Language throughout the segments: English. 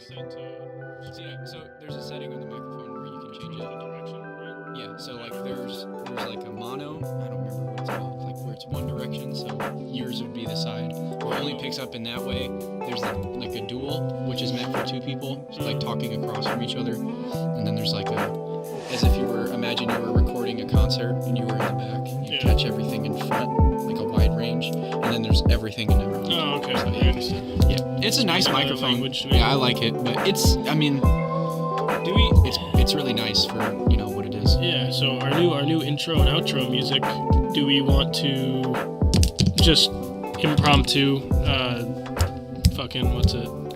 So there's a setting on the microphone where you can change it direction, right? Yeah, so like there's like a mono, I don't remember what it's called, like where it's one direction, so yours would be the side where it only picks up in that way. There's like a dual, which is meant for two people, so like talking across from each other. And then there's like as if imagine you were recording a concert and you were in the back, you catch everything in front, like a wide range, and then there's everything in everything. Oh, okay. So, yeah, it's a nice microphone. Yeah, I like it, but it's really nice for what it is. Yeah. So our new intro and outro music. Do we want to just impromptu,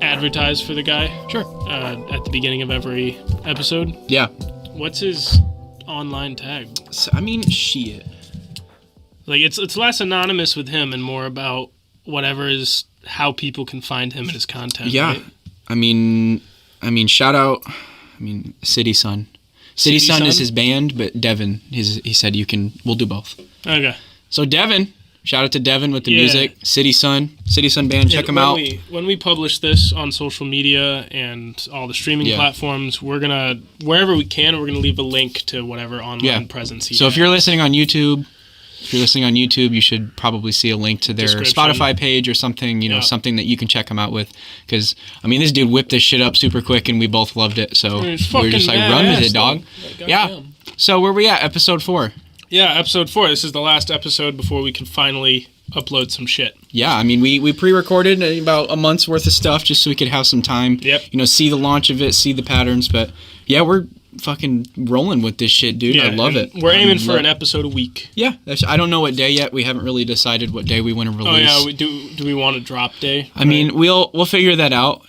advertise for the guy? Sure. At the beginning of every episode. Yeah. What's his online tag? So, shit. Like it's less anonymous with him and more about whatever is how people can find him and his content. Yeah. Right? Shout out. City Sun. City Sun is his band, but Devin, he said we'll do both. Okay. So Devin, shout out to Devin with the music. City Sun band, check them out. When we publish this on social media and all the streaming platforms, we're gonna, wherever we can, we're gonna leave a link to whatever online presence he has. So if you're listening on YouTube, you should probably see a link to their Spotify page or something, something that you can check them out with. Because, this dude whipped this shit up super quick and we both loved it. So we were just like, run with it, dog. Yeah. So where we at? Episode 4. Yeah, episode 4. This is the last episode before we can finally upload some shit. Yeah, we pre-recorded about a month's worth of stuff just so we could have some time. Yep. See the launch of it, see the patterns. But yeah, we're fucking rolling with this shit, dude. I love it. We're aiming for an episode a week. Yeah, I don't know what day yet. We haven't really decided what day we want to release. Oh yeah, do we want a drop day? We'll figure that out.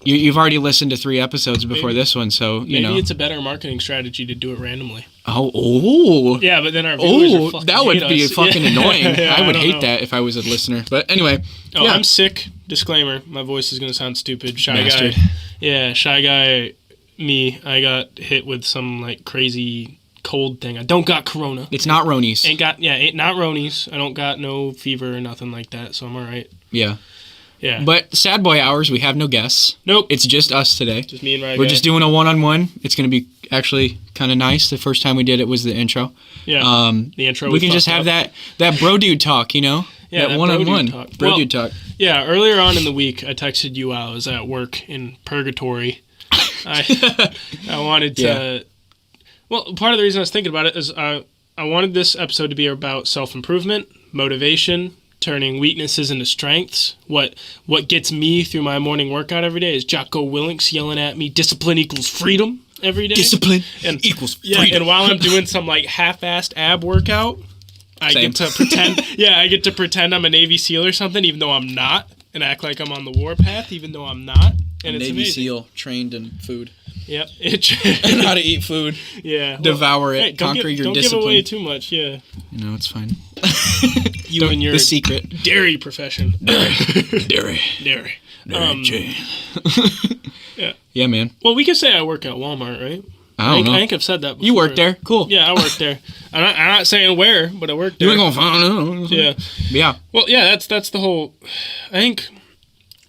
You've already listened to 3 episodes before this one, so maybe it's a better marketing strategy to do it randomly. Oh. Yeah, but then our viewers are fucking that would be us. fucking annoying. I would hate that if I was a listener. But anyway. Oh, yeah. I'm sick. Disclaimer. My voice is gonna sound stupid. Shy Bastard. Guy. Yeah, Shy Guy. Me. I got hit with some like crazy cold thing. I don't got corona. It's not Ronies. Ain't not Ronies. I don't got no fever or nothing like that, so I'm all right. Yeah. Yeah. But Sad Boy Hours, we have no guests. Nope. It's just us today. Just me and RyGuy. We're just doing a one-on-one. It's going to be actually kind of nice. The first time we did it was the intro. Yeah. The intro. We can just have that bro dude talk, Yeah, that one-on-one. Bro dude talk. Yeah, earlier on in the week, I texted you while I was at work in purgatory. I wanted to... Yeah. Well, part of the reason I was thinking about it is I wanted this episode to be about self-improvement, motivation, turning weaknesses into strengths. What gets me through my morning workout every day is Jocko Willinks yelling at me, discipline equals freedom every day. Discipline equals freedom. Yeah, and while I'm doing some like half-assed ab workout, I get to pretend I'm a Navy SEAL or something, even though I'm not, and act like I'm on the warpath, even though I'm not. And it's Navy amazing. SEAL trained in food. Yep. And how to eat food. Yeah. Devour it. Conquer your discipline. Don't give away too much, yeah. It's fine. You and your the secret. Dairy profession. Dairy. Chain. Yeah. Yeah, man. Well, we could say I work at Walmart, right? I don't know. I think I've said that before. You work there? Cool. Yeah, I work there. I'm not saying where, but I work there. You ain't gonna find out. Yeah. Yeah. Well, yeah, that's the whole... I think...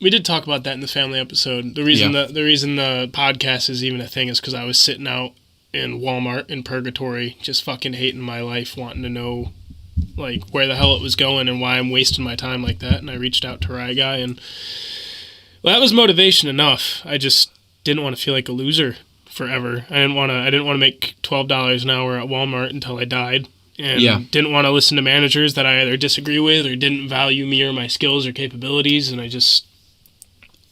We did talk about that in the family episode. The reason the podcast is even a thing is because I was sitting out in Walmart in purgatory, just fucking hating my life, wanting to know like where the hell it was going and why I'm wasting my time like that. And I reached out to RyGuy, and that was motivation enough. I just didn't want to feel like a loser forever. I didn't want to make $12 an hour at Walmart until I died. And didn't want to listen to managers that I either disagree with or didn't value me or my skills or capabilities, and I just...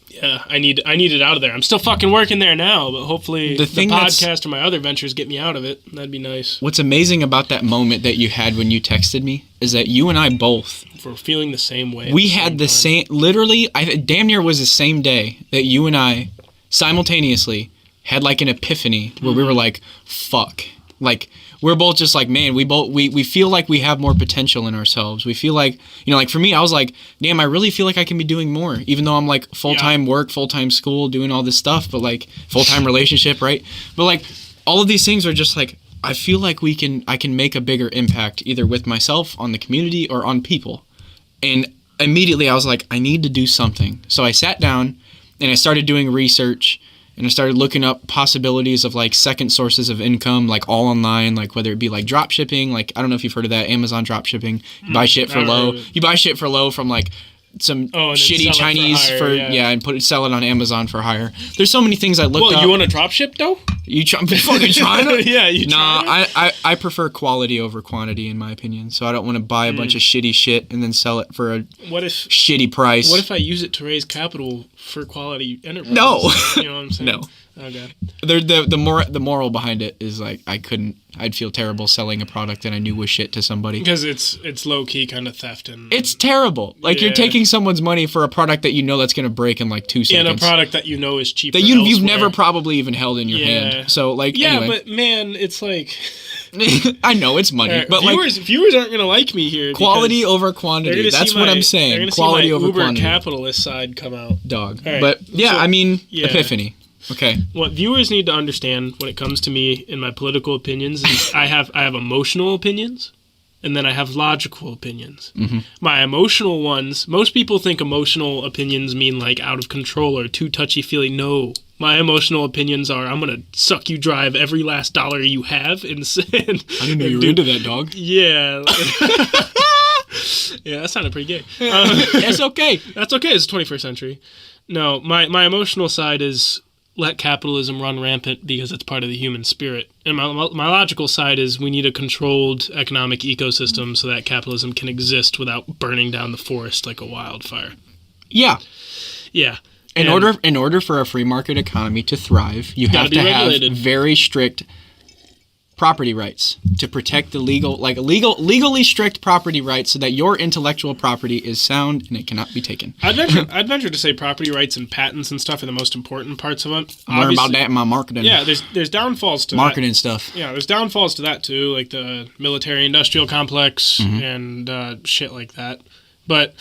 Yeah, I need it out of there. I'm still fucking working there now, but hopefully the podcast or my other ventures get me out of it. That'd be nice. What's amazing about that moment that you had when you texted me is that you and I both were feeling the same way. We had the same, literally, damn near was the same day that you and I simultaneously had like an epiphany where we were like, fuck. Like, we're both just like, man, we feel like we have more potential in ourselves. We feel like, like for me, I was like, damn, I really feel like I can be doing more, even though I'm like full-time work, full-time school, doing all this stuff, but like full-time relationship, right? But like all of these things are just like, I feel like I can make a bigger impact either with myself, on the community, or on people. And immediately I was like, I need to do something. So I sat down And I started doing research, and I started looking up possibilities of like second sources of income, like all online, like whether it be like drop shipping, like I don't know if you've heard of that, Amazon drop shipping. You buy shit for low. You buy shit for low from like some shitty Chinese and sell it on Amazon for hire. There's so many things I looked up. Well, you want to drop ship though? You fucking China? Yeah, you I prefer quality over quantity in my opinion. So I don't want to buy a bunch of shitty shit and then sell it for a shitty price. What if I use it to raise capital for quality enterprise? No. You know what I'm saying? No. Okay. The moral behind it is like I'd feel terrible selling a product that I knew was shit to somebody. Because it's low key kind of theft and it's terrible. Like you're taking someone's money for a product that you know that's gonna break in like 2 seconds. And a product that you know is cheap. That you've never probably even held in your hand. So like anyway. But man, it's like I know it's money, but viewers aren't gonna like me here. Quality over quantity. That's what I'm saying. They're gonna quality see my over uber quantity. Capitalist side come out. Dog. Right. But epiphany. Okay. What viewers need to understand when it comes to me and my political opinions is I have emotional opinions, and then I have logical opinions. Mm-hmm. My emotional ones, most people think emotional opinions mean like out of control or too touchy-feely. No. My emotional opinions are I'm going to suck you dry of every last dollar you have. I didn't know you were into that, dog. Yeah. Yeah, that sounded pretty gay. That's okay. That's okay. It's the 21st century. No, my emotional side is let capitalism run rampant because it's part of the human spirit. And my logical side is we need a controlled economic ecosystem so that capitalism can exist without burning down the forest like a wildfire. Yeah. Yeah. In order for a free market economy to thrive, you have to have very strict property rights to protect the legally strict property rights so that your intellectual property is sound and it cannot be taken. I'd venture to say property rights and patents and stuff are the most important parts of it. Learn about that in my marketing. Yeah, there's downfalls to marketing stuff. Yeah, there's downfalls to that too, like the military-industrial complex and shit like that. But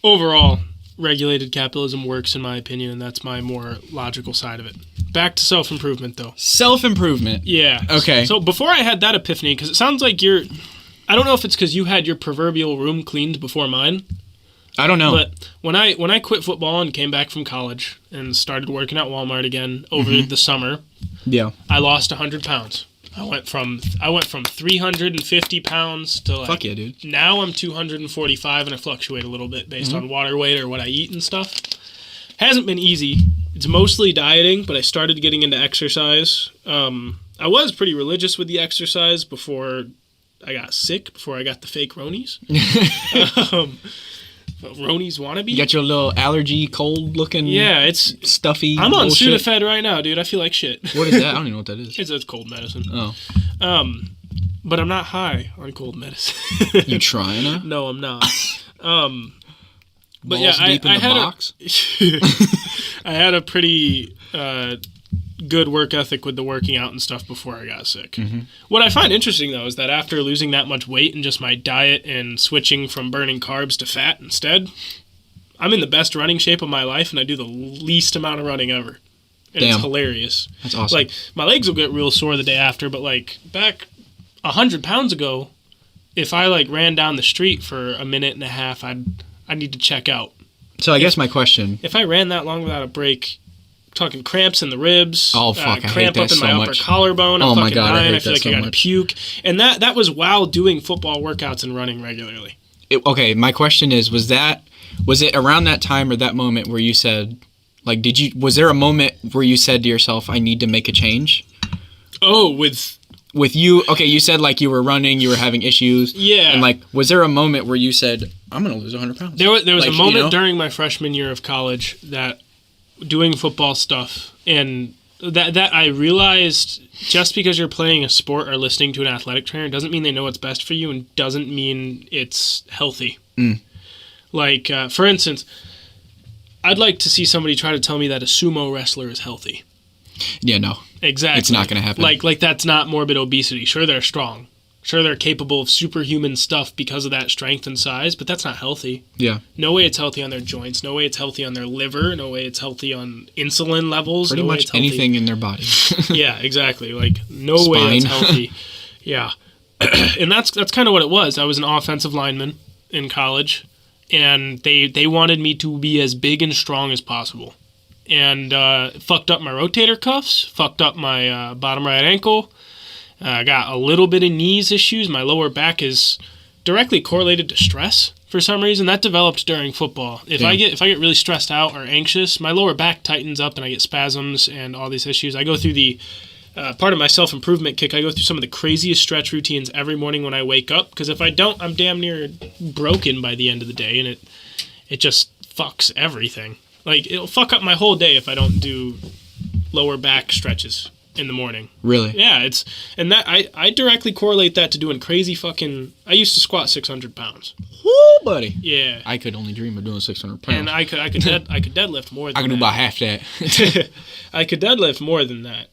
overall, regulated capitalism works in my opinion, and that's my more logical side of it. Back to self-improvement, though. Self-improvement. Yeah. Okay. So before I had that epiphany, because it sounds like I don't know if it's because you had your proverbial room cleaned before mine. I don't know. But when I quit football and came back from college and started working at Walmart again over the summer, I lost 100 pounds. I went from 350 pounds to like, fuck yeah, dude. Now I'm 245 and I fluctuate a little bit based on water weight or what I eat and stuff. Hasn't been easy. It's mostly dieting, but I started getting into exercise. I was pretty religious with the exercise before I got sick, before I got the fake Ronies. Ronies wannabe. You got your little allergy, cold looking. Yeah, it's stuffy. I'm on bullshit. Sudafed right now, dude. I feel like shit. What is that? I don't even know what that is. It's cold medicine. Oh. But I'm not high on cold medicine. You trying to? No, I'm not. But balls deep in the box? I had a pretty good work ethic with the working out and stuff before I got sick. What I find interesting, though, is that after losing that much weight and just my diet and switching from burning carbs to fat instead, I'm in the best running shape of my life, and I do the least amount of running ever. And it's hilarious. That's awesome. Like, my legs will get real sore the day after, but, like, back 100 pounds ago, if I, like, ran down the street for a minute and a half, I'd need to check out. So I guess my question... If I ran that long without a break, talking cramps in the ribs, oh, fuck, I cramp hate that up in so my much. upper collarbone, I'm oh fucking my God, dying, I hate feel that like so I gotta much. puke. And that was while doing football workouts and running regularly. Okay, my question is, was it around that time or that moment where you said, like, was there a moment where you said to yourself, I need to make a change? Oh, with you, okay, you said like you were running, you were having issues. Yeah. And like, was there a moment where you said, I'm going to lose 100 pounds? There was like, a moment during my freshman year of college that doing football stuff and that I realized just because you're playing a sport or listening to an athletic trainer doesn't mean they know what's best for you and doesn't mean it's healthy. Like, for instance, I'd like to see somebody try to tell me that a sumo wrestler is healthy. Yeah, no. Exactly. It's not going to happen. Like that's not morbid obesity. Sure, they're strong. Sure, they're capable of superhuman stuff because of that strength and size, but that's not healthy. Yeah. No way it's healthy on their joints. No way it's healthy on their liver. No way it's healthy on insulin levels. Pretty much anything in their body. Yeah, exactly. Like, no way it's healthy. Yeah. And that's kind of what it was. I was an offensive lineman in college, and they wanted me to be as big and strong as possible. and fucked up my rotator cuffs, fucked up my bottom right ankle. I got a little bit of knees issues. My lower back is directly correlated to stress for some reason. That developed during football. If I get really stressed out or anxious, my lower back tightens up and I get spasms and all these issues. I go through the part of my self-improvement kick. I go through some of the craziest stretch routines every morning when I wake up, because if I don't, I'm damn near broken by the end of the day, and it just fucks everything. Like, it'll fuck up my whole day if I don't do lower back stretches in the morning. Really? Yeah, and that I directly correlate that to doing crazy fucking. I used to squat 600 pounds. Woo, buddy. Yeah. I could only dream of doing 600 pounds. And I could deadlift more than that. I could do about half that. I could deadlift more than that.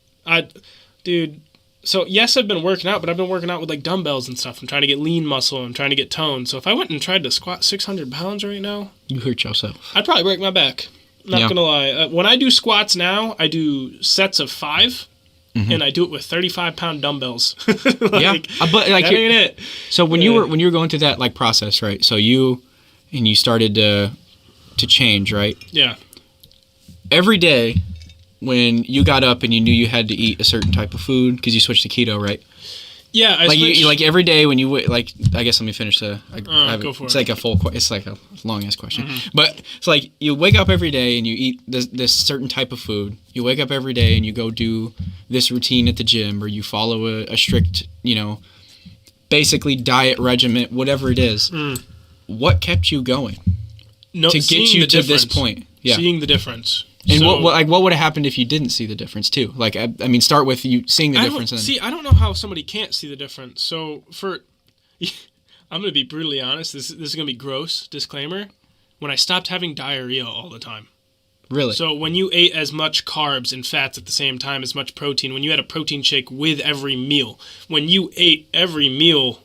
Dude. So yes, I've been working out, but I've been working out with like dumbbells and stuff. I'm trying to get lean muscle. I'm trying to get toned. So if I went and tried to squat 600 pounds right now, you hurt yourself. I'd probably break my back. Not gonna lie. When I do squats now, I do sets of 5. Mm-hmm. And I do it with 35-pound dumbbells. But like that ain't it. So when you were going through that like process, right? So you started to change, right? Yeah. Every day when you got up and you knew you had to eat a certain type of food because you switched to keto, right? Yeah, you like every day when you like. I guess let me finish the. Go for it. It's like it's like a long ass question, but it's like you wake up every day and you eat this certain type of food. You wake up every day and you go do this routine at the gym, or you follow a strict, basically diet regimen, whatever it is. What kept you going to get you to this point? Yeah, seeing the difference. And what would have happened if you didn't see the difference too? Like, I mean, start with you seeing the difference. I don't know how somebody can't see the difference. So I'm gonna be brutally honest. This is gonna be gross. Disclaimer: when I stopped having diarrhea all the time. Really? So when you ate as much carbs and fats at the same time, as much protein, when you had a protein shake with every meal, when you ate every meal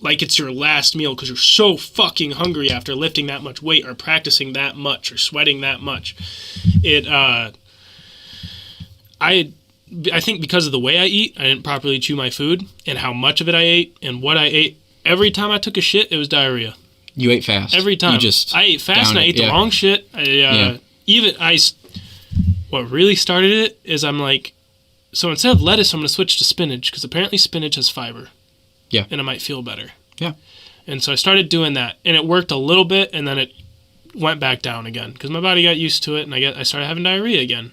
like it's your last meal because you're so fucking hungry after lifting that much weight or practicing that much or sweating that much, I think because of the way I eat, I didn't properly chew my food and how much of it I ate and what I ate. Every time I took a shit, it was diarrhea. You ate fast. Every time. I ate fast and I ate the wrong shit. What really started it is I'm like, so instead of lettuce, I'm going to switch to spinach because apparently spinach has fiber. Yeah. And I might feel better. Yeah. And so I started doing that, and it worked a little bit, and then it went back down again because my body got used to it, and I started having diarrhea again,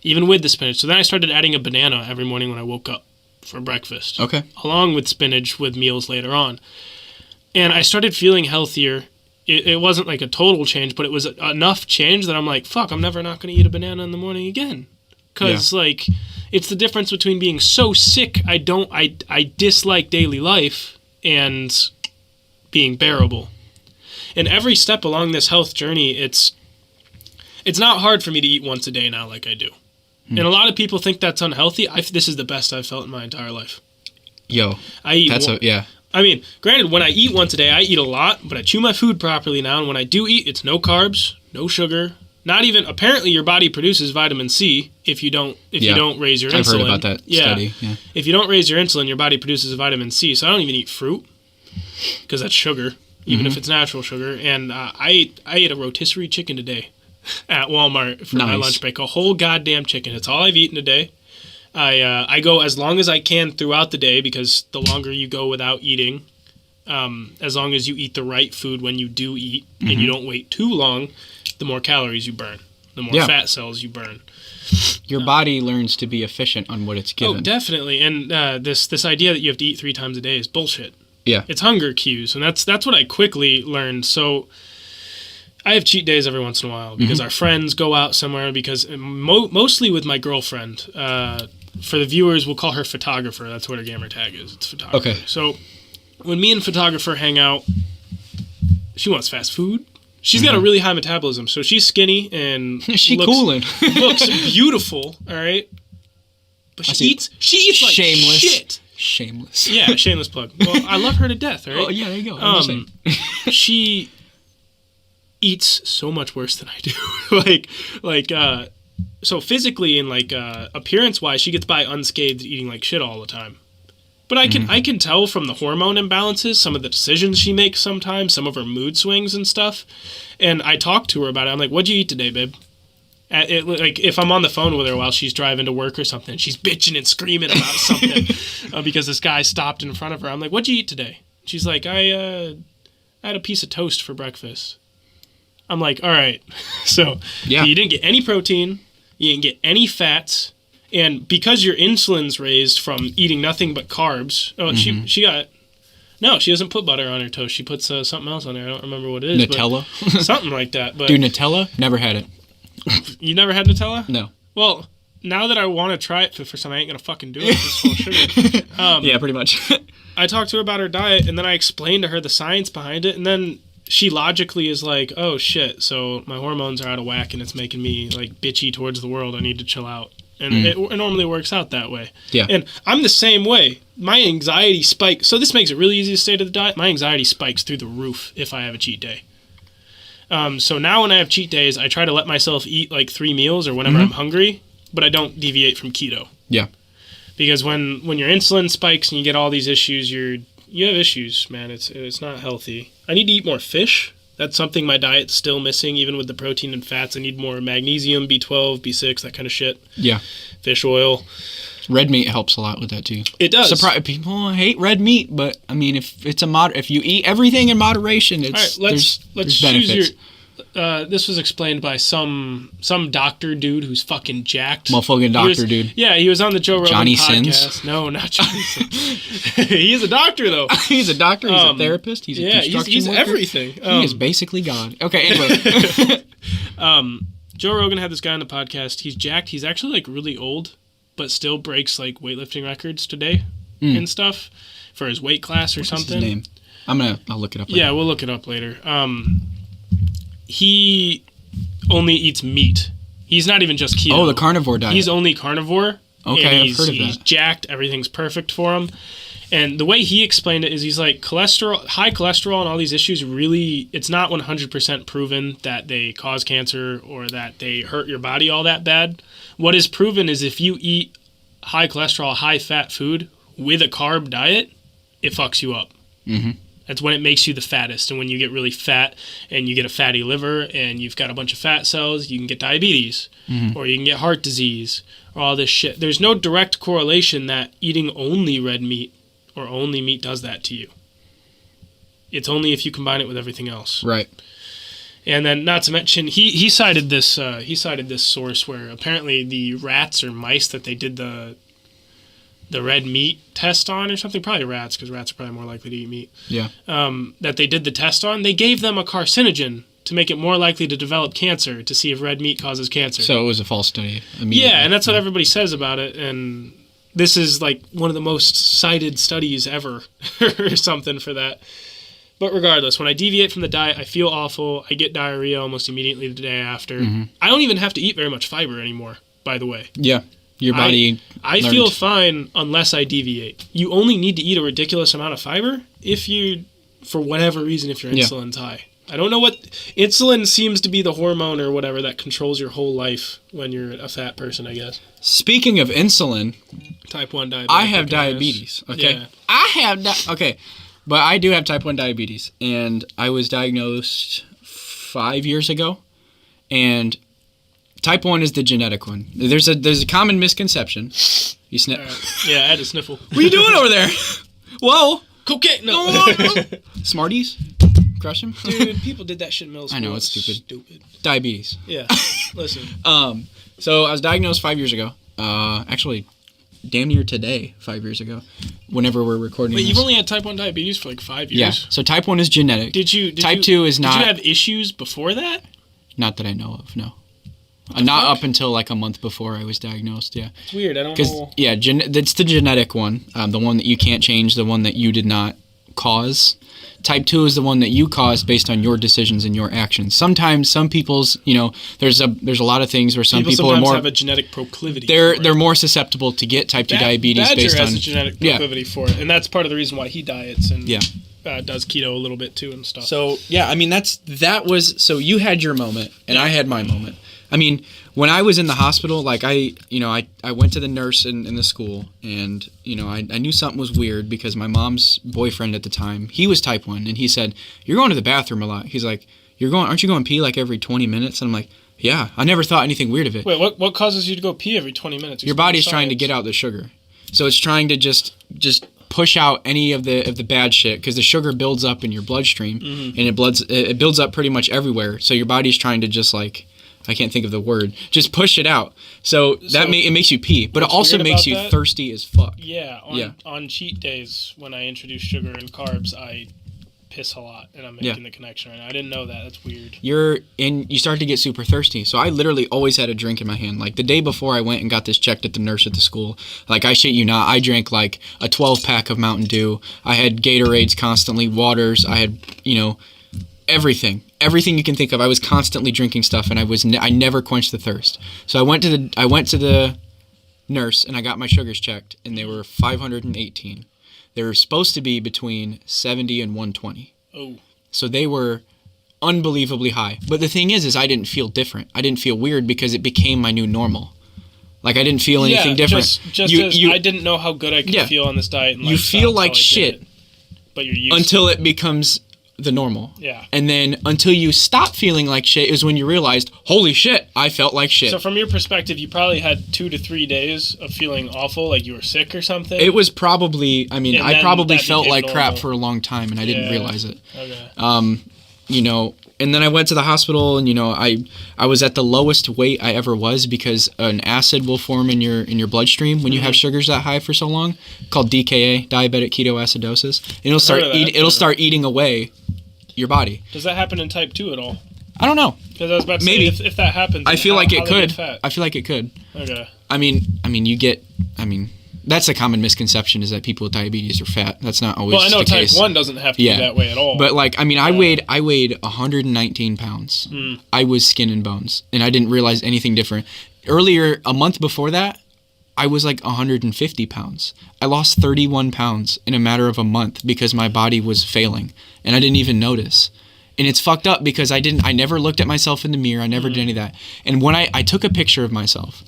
even with the spinach. So then I started adding a banana every morning when I woke up for breakfast. Okay. Along with spinach with meals later on. And I started feeling healthier. It wasn't like a total change, but it was enough change that I'm like, fuck, I'm never not going to eat a banana in the morning again. Because, it's the difference between being so sick I dislike daily life and being bearable. And every step along this health journey, it's not hard for me to eat once a day now like I do. And a lot of people think that's unhealthy. This is the best I've felt in my entire life. Yo, I mean, granted, when I eat once a day, I eat a lot, but I chew my food properly now. And when I do eat, it's no carbs, no sugar. Not even, apparently your body produces vitamin C if you don't raise your insulin. I've heard about that study. Yeah. If you don't raise your insulin, your body produces vitamin C. So I don't even eat fruit because that's sugar, even if it's natural sugar. And I ate a rotisserie chicken today at Walmart for my lunch break. A whole goddamn chicken. It's all I've eaten today. I go as long as I can throughout the day because the longer you go without eating, as long as you eat the right food when you do eat and you don't wait too long, the more calories you burn, the more fat cells you burn. Your body learns to be efficient on what it's given. Oh, definitely. And this idea that you have to eat 3 times a day is bullshit. Yeah. It's hunger cues, and that's what I quickly learned. So I have cheat days every once in a while because our friends go out somewhere because mostly with my girlfriend. For the viewers, we'll call her photographer. That's what her gamer tag is. It's photographer. Okay. So when me and photographer hang out, she wants fast food. She's got a really high metabolism, so she's skinny and looks beautiful, all right? But she eats like shameless. Shit. Shameless. Yeah, shameless plug. Well, I love her to death, all right? Oh, yeah, there you go. She eats so much worse than I do. So physically and appearance-wise, she gets by unscathed eating like shit all the time. But I can tell from the hormone imbalances, some of the decisions she makes sometimes, some of her mood swings and stuff. And I talk to her about it. I'm like, what'd you eat today, babe? Like if I'm on the phone with her while she's driving to work or something, she's bitching and screaming about something because this guy stopped in front of her. I'm like, "What'd you eat today?" She's like, I had a piece of toast for breakfast." I'm like, all right. So you didn't get any protein, you didn't get any fats, and because your insulin's raised from eating nothing but carbs. Oh, she got. No, she doesn't put butter on her toast. She puts something else on there. I don't remember what it is. Nutella? Something like that. But dude, Nutella? Never had it. You never had Nutella? No. Well, now that I want to try it for the first time, I ain't going to fucking do it. It's full of sugar. Yeah, pretty much. I talked to her about her diet, and then I explained to her the science behind it, and then she logically is like, oh, shit, so my hormones are out of whack, and it's making me, like, bitchy towards the world. I need to chill out. And it normally works out that way. Yeah. And I'm the same way. My anxiety spikes. So this makes it really easy to stay to the diet. My anxiety spikes through the roof if I have a cheat day. So now when I have cheat days, I try to let myself eat like 3 meals or whenever I'm hungry, but I don't deviate from keto. Yeah. Because when your insulin spikes and you get all these issues, you have issues, man. It's not healthy. I need to eat more fish. That's something my diet's still missing, even with the protein and fats. I need more magnesium, B12, B6, that kind of shit. Yeah. Fish oil. Red meat helps a lot with that too. It does. People hate red meat, but I mean, if you eat everything in moderation, it's all right. Let's choose benefits. This was explained by some doctor dude who's fucking jacked. Motherfucking doctor dude. Yeah, he was on the Joe Rogan Johnny podcast. Sins? No, not Johnny Sins. He is a doctor though. He's a doctor. He's a therapist. He's a construction he's worker. everything. He is basically God. Okay, anyway. Joe Rogan had this guy on the podcast. He's jacked. He's actually like really old, but still breaks like weightlifting records today and stuff for his weight class or something. What's his name? I'll look it up later. Yeah, we'll look it up later. He only eats meat. He's not even just keto. Oh, the carnivore diet. He's only carnivore. Okay, I've heard of that. He's jacked. Everything's perfect for him. And the way he explained it is he's like, high cholesterol and all these issues really, it's not 100% proven that they cause cancer or that they hurt your body all that bad. What is proven is if you eat high cholesterol, high fat food with a carb diet, it fucks you up. Mm-hmm. That's when it makes you the fattest. And when you get really fat and you get a fatty liver and you've got a bunch of fat cells, you can get diabetes or you can get heart disease or all this shit. There's no direct correlation that eating only red meat or only meat does that to you. It's only if you combine it with everything else. Right. And then, not to mention, he cited this source where apparently the rats or mice that they did the red meat test on or something, probably rats, because rats are probably more likely to eat meat. Yeah. That they did the test on, they gave them a carcinogen to make it more likely to develop cancer, to see if red meat causes cancer. So it was a false study. Yeah, and that's what everybody says about it, and this is like one of the most cited studies ever or something for that. But regardless, when I deviate from the diet, I feel awful. I get diarrhea almost immediately the day after. I don't even have to eat very much fiber anymore, by the way. Yeah. Your body I feel fine unless I deviate. You only need to eat a ridiculous amount of fiber if you, for whatever reason, if your insulin's high. I don't know what... Insulin seems to be the hormone or whatever that controls your whole life when you're a fat person, I guess. Speaking of insulin... Type 1 diabetes. I have diabetes, okay? Yeah. Okay. But I do have type 1 diabetes. And I was diagnosed 5 years ago. And type 1 is the genetic one. There's a common misconception. You sniff. Yeah, I had to sniffle. What are you doing over there? Whoa. Cocaine. No. Smarties? Crush him? Dude, people did that shit in middle school. I know, it's stupid. Diabetes. Yeah. Listen. So I was diagnosed 5 years ago. Actually, damn near today, 5 years ago, whenever we're recording Wait, this. you've only had type 1 diabetes for like 5 years? Yeah, so type 1 is genetic. Type 2 is not... Did you have issues before that? Not that I know of, no. Not up until like a month before I was diagnosed, yeah. It's weird, I don't know. Yeah, that's the genetic one, the one that you can't change, the one that you did not cause. Type 2 is the one that you caused based on your decisions and your actions. Sometimes some people's, there's a lot of things where some people are more have a genetic proclivity. They're more susceptible to get type 2 diabetes based on... has a genetic proclivity for it, and that's part of the reason why he diets and does keto a little bit too and stuff. So, yeah, I mean, so you had your moment, and I had my moment. I mean, when I was in the hospital, like I went to the nurse in the school, and I knew something was weird because my mom's boyfriend at the time, he was type 1, and he said, "You're going to the bathroom a lot." He's like, aren't you going pee like every 20 minutes?" And I'm like, Yeah, I never thought anything weird of it. Wait, what causes you to go pee every 20 minutes? Your body's trying to get out the sugar. So it's trying to just push out any of the bad shit, because the sugar builds up in your bloodstream, and it builds up pretty much everywhere. So your body's trying to just like, I can't think of the word, just push it out. So it makes you pee, but it also makes you thirsty as fuck. Yeah, on cheat days when I introduce sugar and carbs, I piss a lot, and I'm making the connection right now. I didn't know that. That's weird. You start to get super thirsty. So I literally always had a drink in my hand. Like the day before I went and got this checked at the nurse at the school, like I shit you not, I drank like a 12-pack of Mountain Dew. I had Gatorades constantly, waters. I had, everything you can think of. I was constantly drinking stuff, and I never quenched the thirst. So I went to the nurse and I got my sugars checked, and they were 518. They were supposed to be between 70 and 120. Oh. So they were unbelievably high. But the thing is I didn't feel different. I didn't feel weird because it became my new normal. Like I didn't feel anything different. I didn't know how good I could feel on this diet. And you feel like shit, but you're used until it becomes the normal. Yeah. And then until you stop feeling like shit is when you realized, holy shit, I felt like shit. So from your perspective, you probably had 2 to 3 days of feeling awful, like you were sick or something? It was probably, I probably felt like crap for a long time, and I didn't realize it. Okay. And then I went to the hospital, and I was at the lowest weight I ever was, because an acid will form in your bloodstream when you have sugars that high for so long, called DKA, diabetic ketoacidosis. And it'll start eating away your body. Does that happen in type 2 at all? I don't know. Because I was about to Maybe. say, if that happens, I feel like it could. I feel like it could. Okay. That's a common misconception, is that people with diabetes are fat. That's not always the case. Well, I know type 1 doesn't have to be that way at all. But I weighed 119 pounds. I was skin and bones, and I didn't realize anything different. Earlier, a month before that, I was like 150 pounds. I lost 31 pounds in a matter of a month because my body was failing, and I didn't even notice. And it's fucked up because I never looked at myself in the mirror. I never did any of that. And when I took a picture of myself,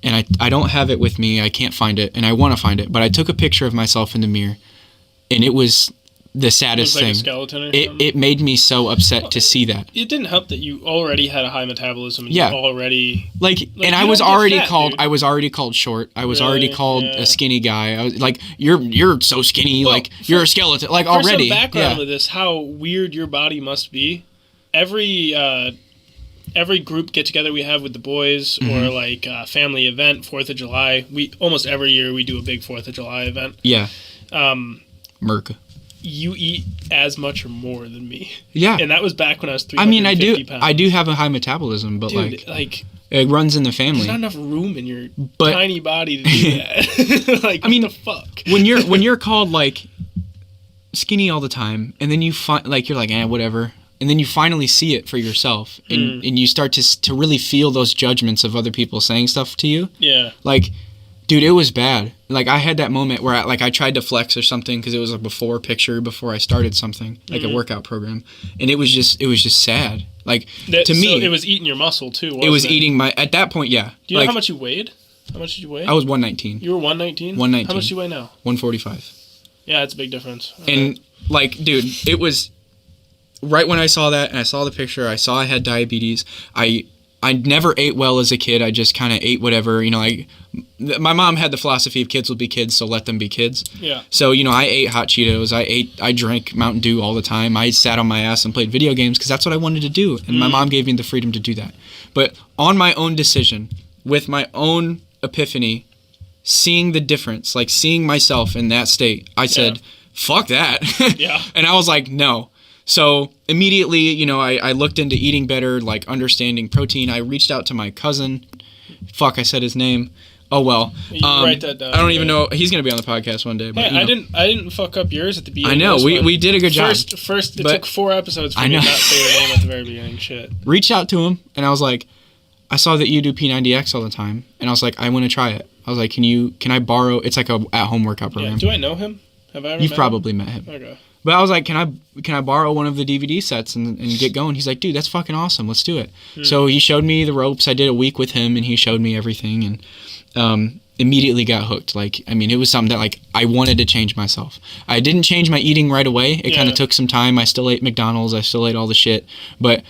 and I don't have it with me, I can't find it, and I want to find it, but I took a picture of myself in the mirror, and it was the saddest thing. A skeleton or something? It made me so upset to see that. It didn't help that you already had a high metabolism. And you already and I was already called. Dude. I was already called short. I was already called a skinny guy. I was like, you're so skinny. Well, you're a skeleton. Like already. For some background of this, how weird your body must be. Every group get together we have with the boys, or like a family event, 4th of July. Almost every year we do a big 4th of July event. Yeah. Merca. You eat as much or more than me. Yeah. And that was back when I was 350 pounds. I do have a high metabolism, but dude, it runs in the family. There's not enough room in your tiny body to do that. What the fuck? when you're called skinny all the time, and then you find you're like, whatever. And then you finally see it for yourself, and you start to really feel those judgments of other people saying stuff to you. Yeah. Dude, it was bad. I had that moment where I tried to flex or something, because it was a before picture before I started something, a workout program, and it was just sad. To me, it was eating your muscle too. Wasn't it was eating my. At that point, yeah. Do you know how much you weighed? How much did you weigh? I was 119. You were 119. 119. How much do you weigh now? 145. Yeah, that's a big difference. And dude, it was. Right when I saw that, and I saw the picture, I saw I had diabetes. I never ate well as a kid. I just kind of ate whatever. My mom had the philosophy of kids will be kids, so let them be kids. Yeah. So, I ate hot Cheetos. I drank Mountain Dew all the time. I sat on my ass and played video games because that's what I wanted to do. And my mom gave me the freedom to do that. But on my own decision, with my own epiphany, seeing the difference, seeing myself in that state, I said, fuck that. Yeah. And I was like, no. So immediately, I looked into eating better, understanding protein. I reached out to my cousin. Fuck, I said his name. Oh well. You write that down. I don't even know. He's gonna be on the podcast one day. But I didn't fuck up yours at the beginning. I know. We did a good job. First, it took 4 episodes for me to not say your name at the very beginning. Shit. Reached out to him, and I was like, I saw that you do P90X all the time, and I was like, I want to try it. I was like, can I borrow? It's like a at-home workout program. Yeah. Do I know him? Have I ever? You've probably met him. Okay. But I was like, can I borrow one of the DVD sets and get going? He's like, dude, that's fucking awesome. Let's do it. So he showed me the ropes. I did a week with him, and he showed me everything, and immediately got hooked. It was something that I wanted to change myself. I didn't change my eating right away. It kind of took some time. I still ate McDonald's. I still ate all the shit. But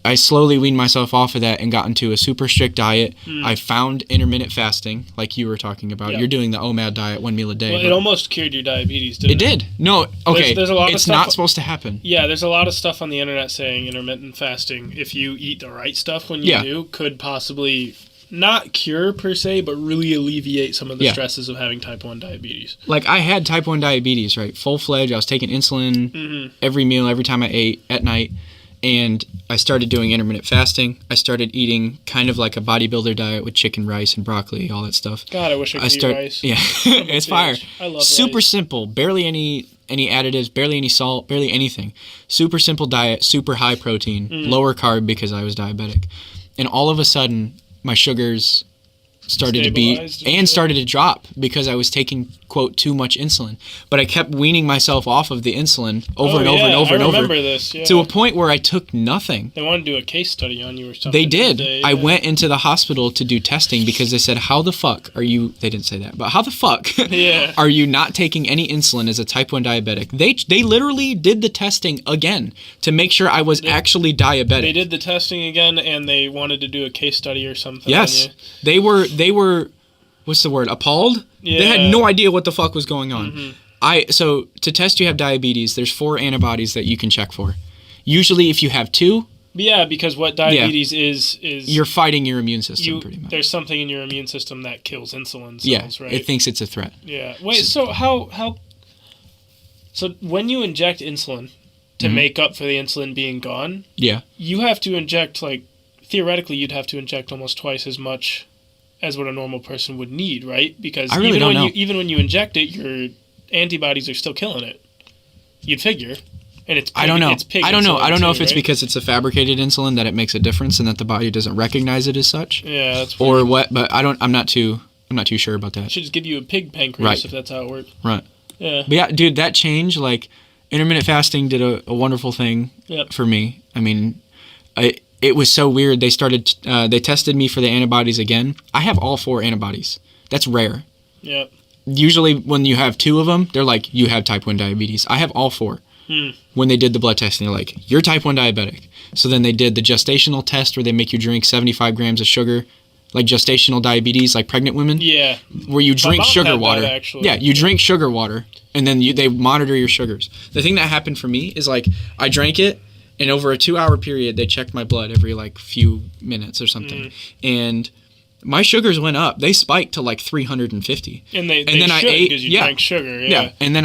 I slowly weaned myself off of that and got into a super strict diet. I found intermittent fasting, like you were talking about. You're doing the OMAD diet, 1 meal a day. Well, it almost cured your diabetes, didn't it? It did. No, okay. There's a lot of it's stuff, not supposed to happen. Yeah, there's a lot of stuff on the internet saying intermittent fasting, if you eat the right stuff when you do, could possibly not cure per se, but really alleviate some of the stresses of having type 1 diabetes. Like, I had type 1 diabetes, right? Full-fledged. I was taking insulin every meal, every time I ate at night. And I started doing intermittent fasting. I started eating kind of like a bodybuilder diet with chicken, rice, and broccoli, all that stuff. God, I wish I could eat rice. Yeah, it's fire. I love Super rice. simple. Barely any additives, barely any salt, barely anything. Super simple diet, super high protein, lower carb because I was diabetic. And all of a sudden, my sugars started to drop because I was taking, quote, too much insulin. But I kept weaning myself off of the insulin over and over I remember this, to a point where I took nothing. They wanted to do a case study on you or something. They did. I went into the hospital to do testing because they said, how the fuck are you, they didn't say that, but how the fuck are you not taking any insulin as a type 1 diabetic? They literally did the testing again to make sure I was actually diabetic. They did the testing again, and they wanted to do a case study or something. Yes. On you. They were, what's the word, appalled? Yeah. They had no idea what the fuck was going on. So to test you have diabetes, there's 4 antibodies that you can check for. Usually if you have 2... Yeah, because what diabetes is... You're fighting your immune system pretty much. There's something in your immune system that kills insulin cells, right? It thinks it's a threat. Yeah. Wait, so how... So when you inject insulin to make up for the insulin being gone... Yeah. You have to inject, like... Theoretically, you'd have to inject almost twice as much as what a normal person would need, right? Because I really don't know. Even when you inject it, your antibodies are still killing it. You'd figure. And it's pig, I don't know. It's pig I don't know. insulin I don't know too, if it's right? because it's a fabricated insulin that it makes a difference and that the body doesn't recognize it as such. Yeah, that's weird. Or what, but I'm not too sure about that. It should just give you a pig pancreas if that's how it works. Right. Yeah. But yeah, dude, that change, like intermittent fasting did a wonderful thing for me. I mean, it was so weird. They tested me for the antibodies again. I have all 4 antibodies. That's rare. Yep. Usually when you have 2 of them, they're like, you have type 1 diabetes. I have all 4. When they did the blood testing, they're like, you're type 1 diabetic. So then they did the gestational test where they make you drink 75 grams of sugar, like gestational diabetes, like pregnant women. Yeah. Where you drink sugar water. That, actually. Yeah, you drink sugar water, and then they monitor your sugars. The thing that happened for me is like, I drank it, and over a 2-hour period, they checked my blood every like few minutes or something. And my sugars went up. They spiked to like 350. And then I ate because you drank sugar. Yeah. And then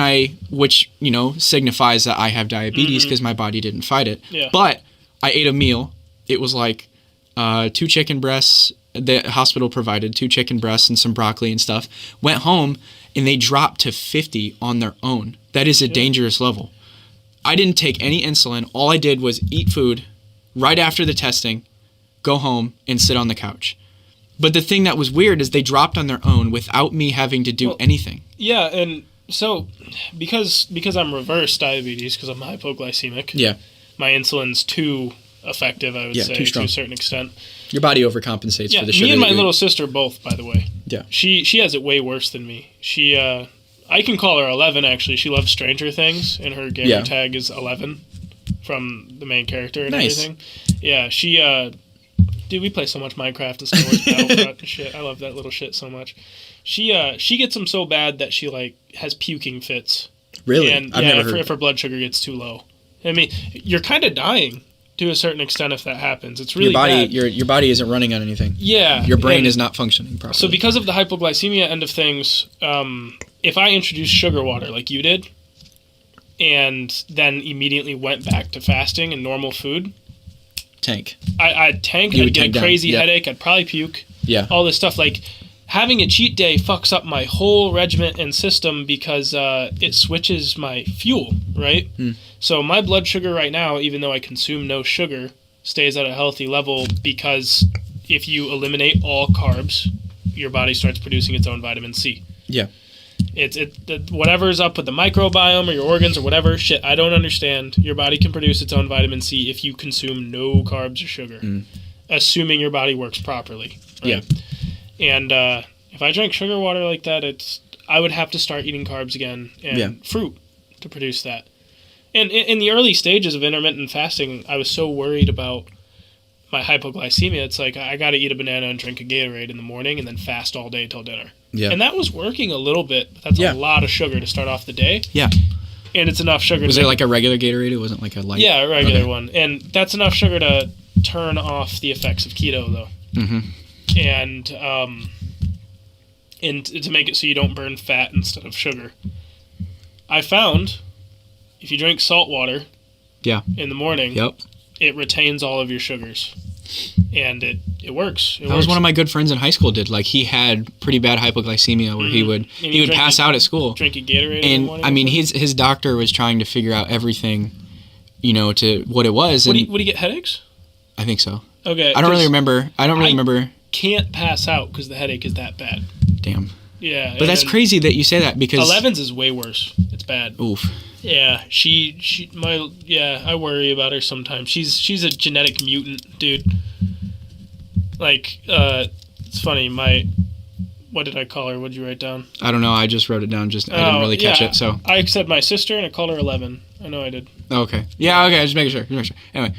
which, signifies that I have diabetes because my body didn't fight it. Yeah. But I ate a meal. It was like 2 chicken breasts. The hospital provided 2 chicken breasts and some broccoli and stuff. Went home and they dropped to 50 on their own. That is a dangerous level. I didn't take any insulin. All I did was eat food right after the testing, go home, and sit on the couch. But the thing that was weird is they dropped on their own without me having to do anything. Yeah, and so because I'm reverse diabetes, because I'm hypoglycemic, my insulin's too effective, I would say, too strong. to a certain extent. Your body overcompensates for the sugar. Me and my little sister both, by the way. Yeah. She has it way worse than me. She I can call her 11, actually. She loves Stranger Things, and her gamer tag is 11 from the main character and everything. Yeah, she... dude, we play so much Minecraft and Star Wars Battlefront and shit. I love that little shit so much. She gets them so bad that she, like, has puking fits. Really? And, I've never heard. If her blood sugar gets too low. I mean, you're kind of dying to a certain extent if that happens. It's really bad. Your body isn't running on anything. Yeah. Your brain is not functioning properly. So because of the hypoglycemia end of things, if I introduced sugar water like you did, and then immediately went back to fasting and normal food, I'd tank. I'd get a crazy headache. I'd probably puke. Yeah. All this stuff. Like, having a cheat day fucks up my whole regimen and system because it switches my fuel, right? So my blood sugar right now, even though I consume no sugar, stays at a healthy level because if you eliminate all carbs, your body starts producing its own vitamin C. Yeah. Whatever's up with the microbiome or your organs or whatever shit I don't understand, your body can produce its own vitamin C if you consume no carbs or sugar, assuming your body works properly. Right? Yeah. And if I drank sugar water like that, I would have to start eating carbs again and fruit to produce that. And in the early stages of intermittent fasting, I was so worried about my hypoglycemia, it's like I got to eat a banana and drink a Gatorade in the morning and then fast all day till dinner. Yeah. And that was working a little bit, but that's a lot of sugar to start off the day. Yeah. And it's enough sugar. Was it like a regular Gatorade? It wasn't like a light? Yeah, a regular one. And that's enough sugar to turn off the effects of keto, though. Mm-hmm. And to make it so you don't burn fat instead of sugar. I found if you drink salt water in the morning, it retains all of your sugars. And it works. That was one of my good friends in high school did. Like, he had pretty bad hypoglycemia where he would pass out at school. Drink a Gatorade and in the morning? I mean, his doctor was trying to figure out everything, to what it was. Would he get headaches? I think so. Okay. I don't really remember. Can't pass out because the headache is that bad. Damn. Yeah. But that's crazy that you say that because 11's is way worse. It's bad. Oof. Yeah, I worry about her sometimes. She's a genetic mutant, dude. Like, it's funny. What did I call her? What did you write down? I don't know. I just wrote it down. I didn't really catch it. So I said my sister and I called her 11. I know I did. Okay. Yeah. Okay. Just making sure. Anyway.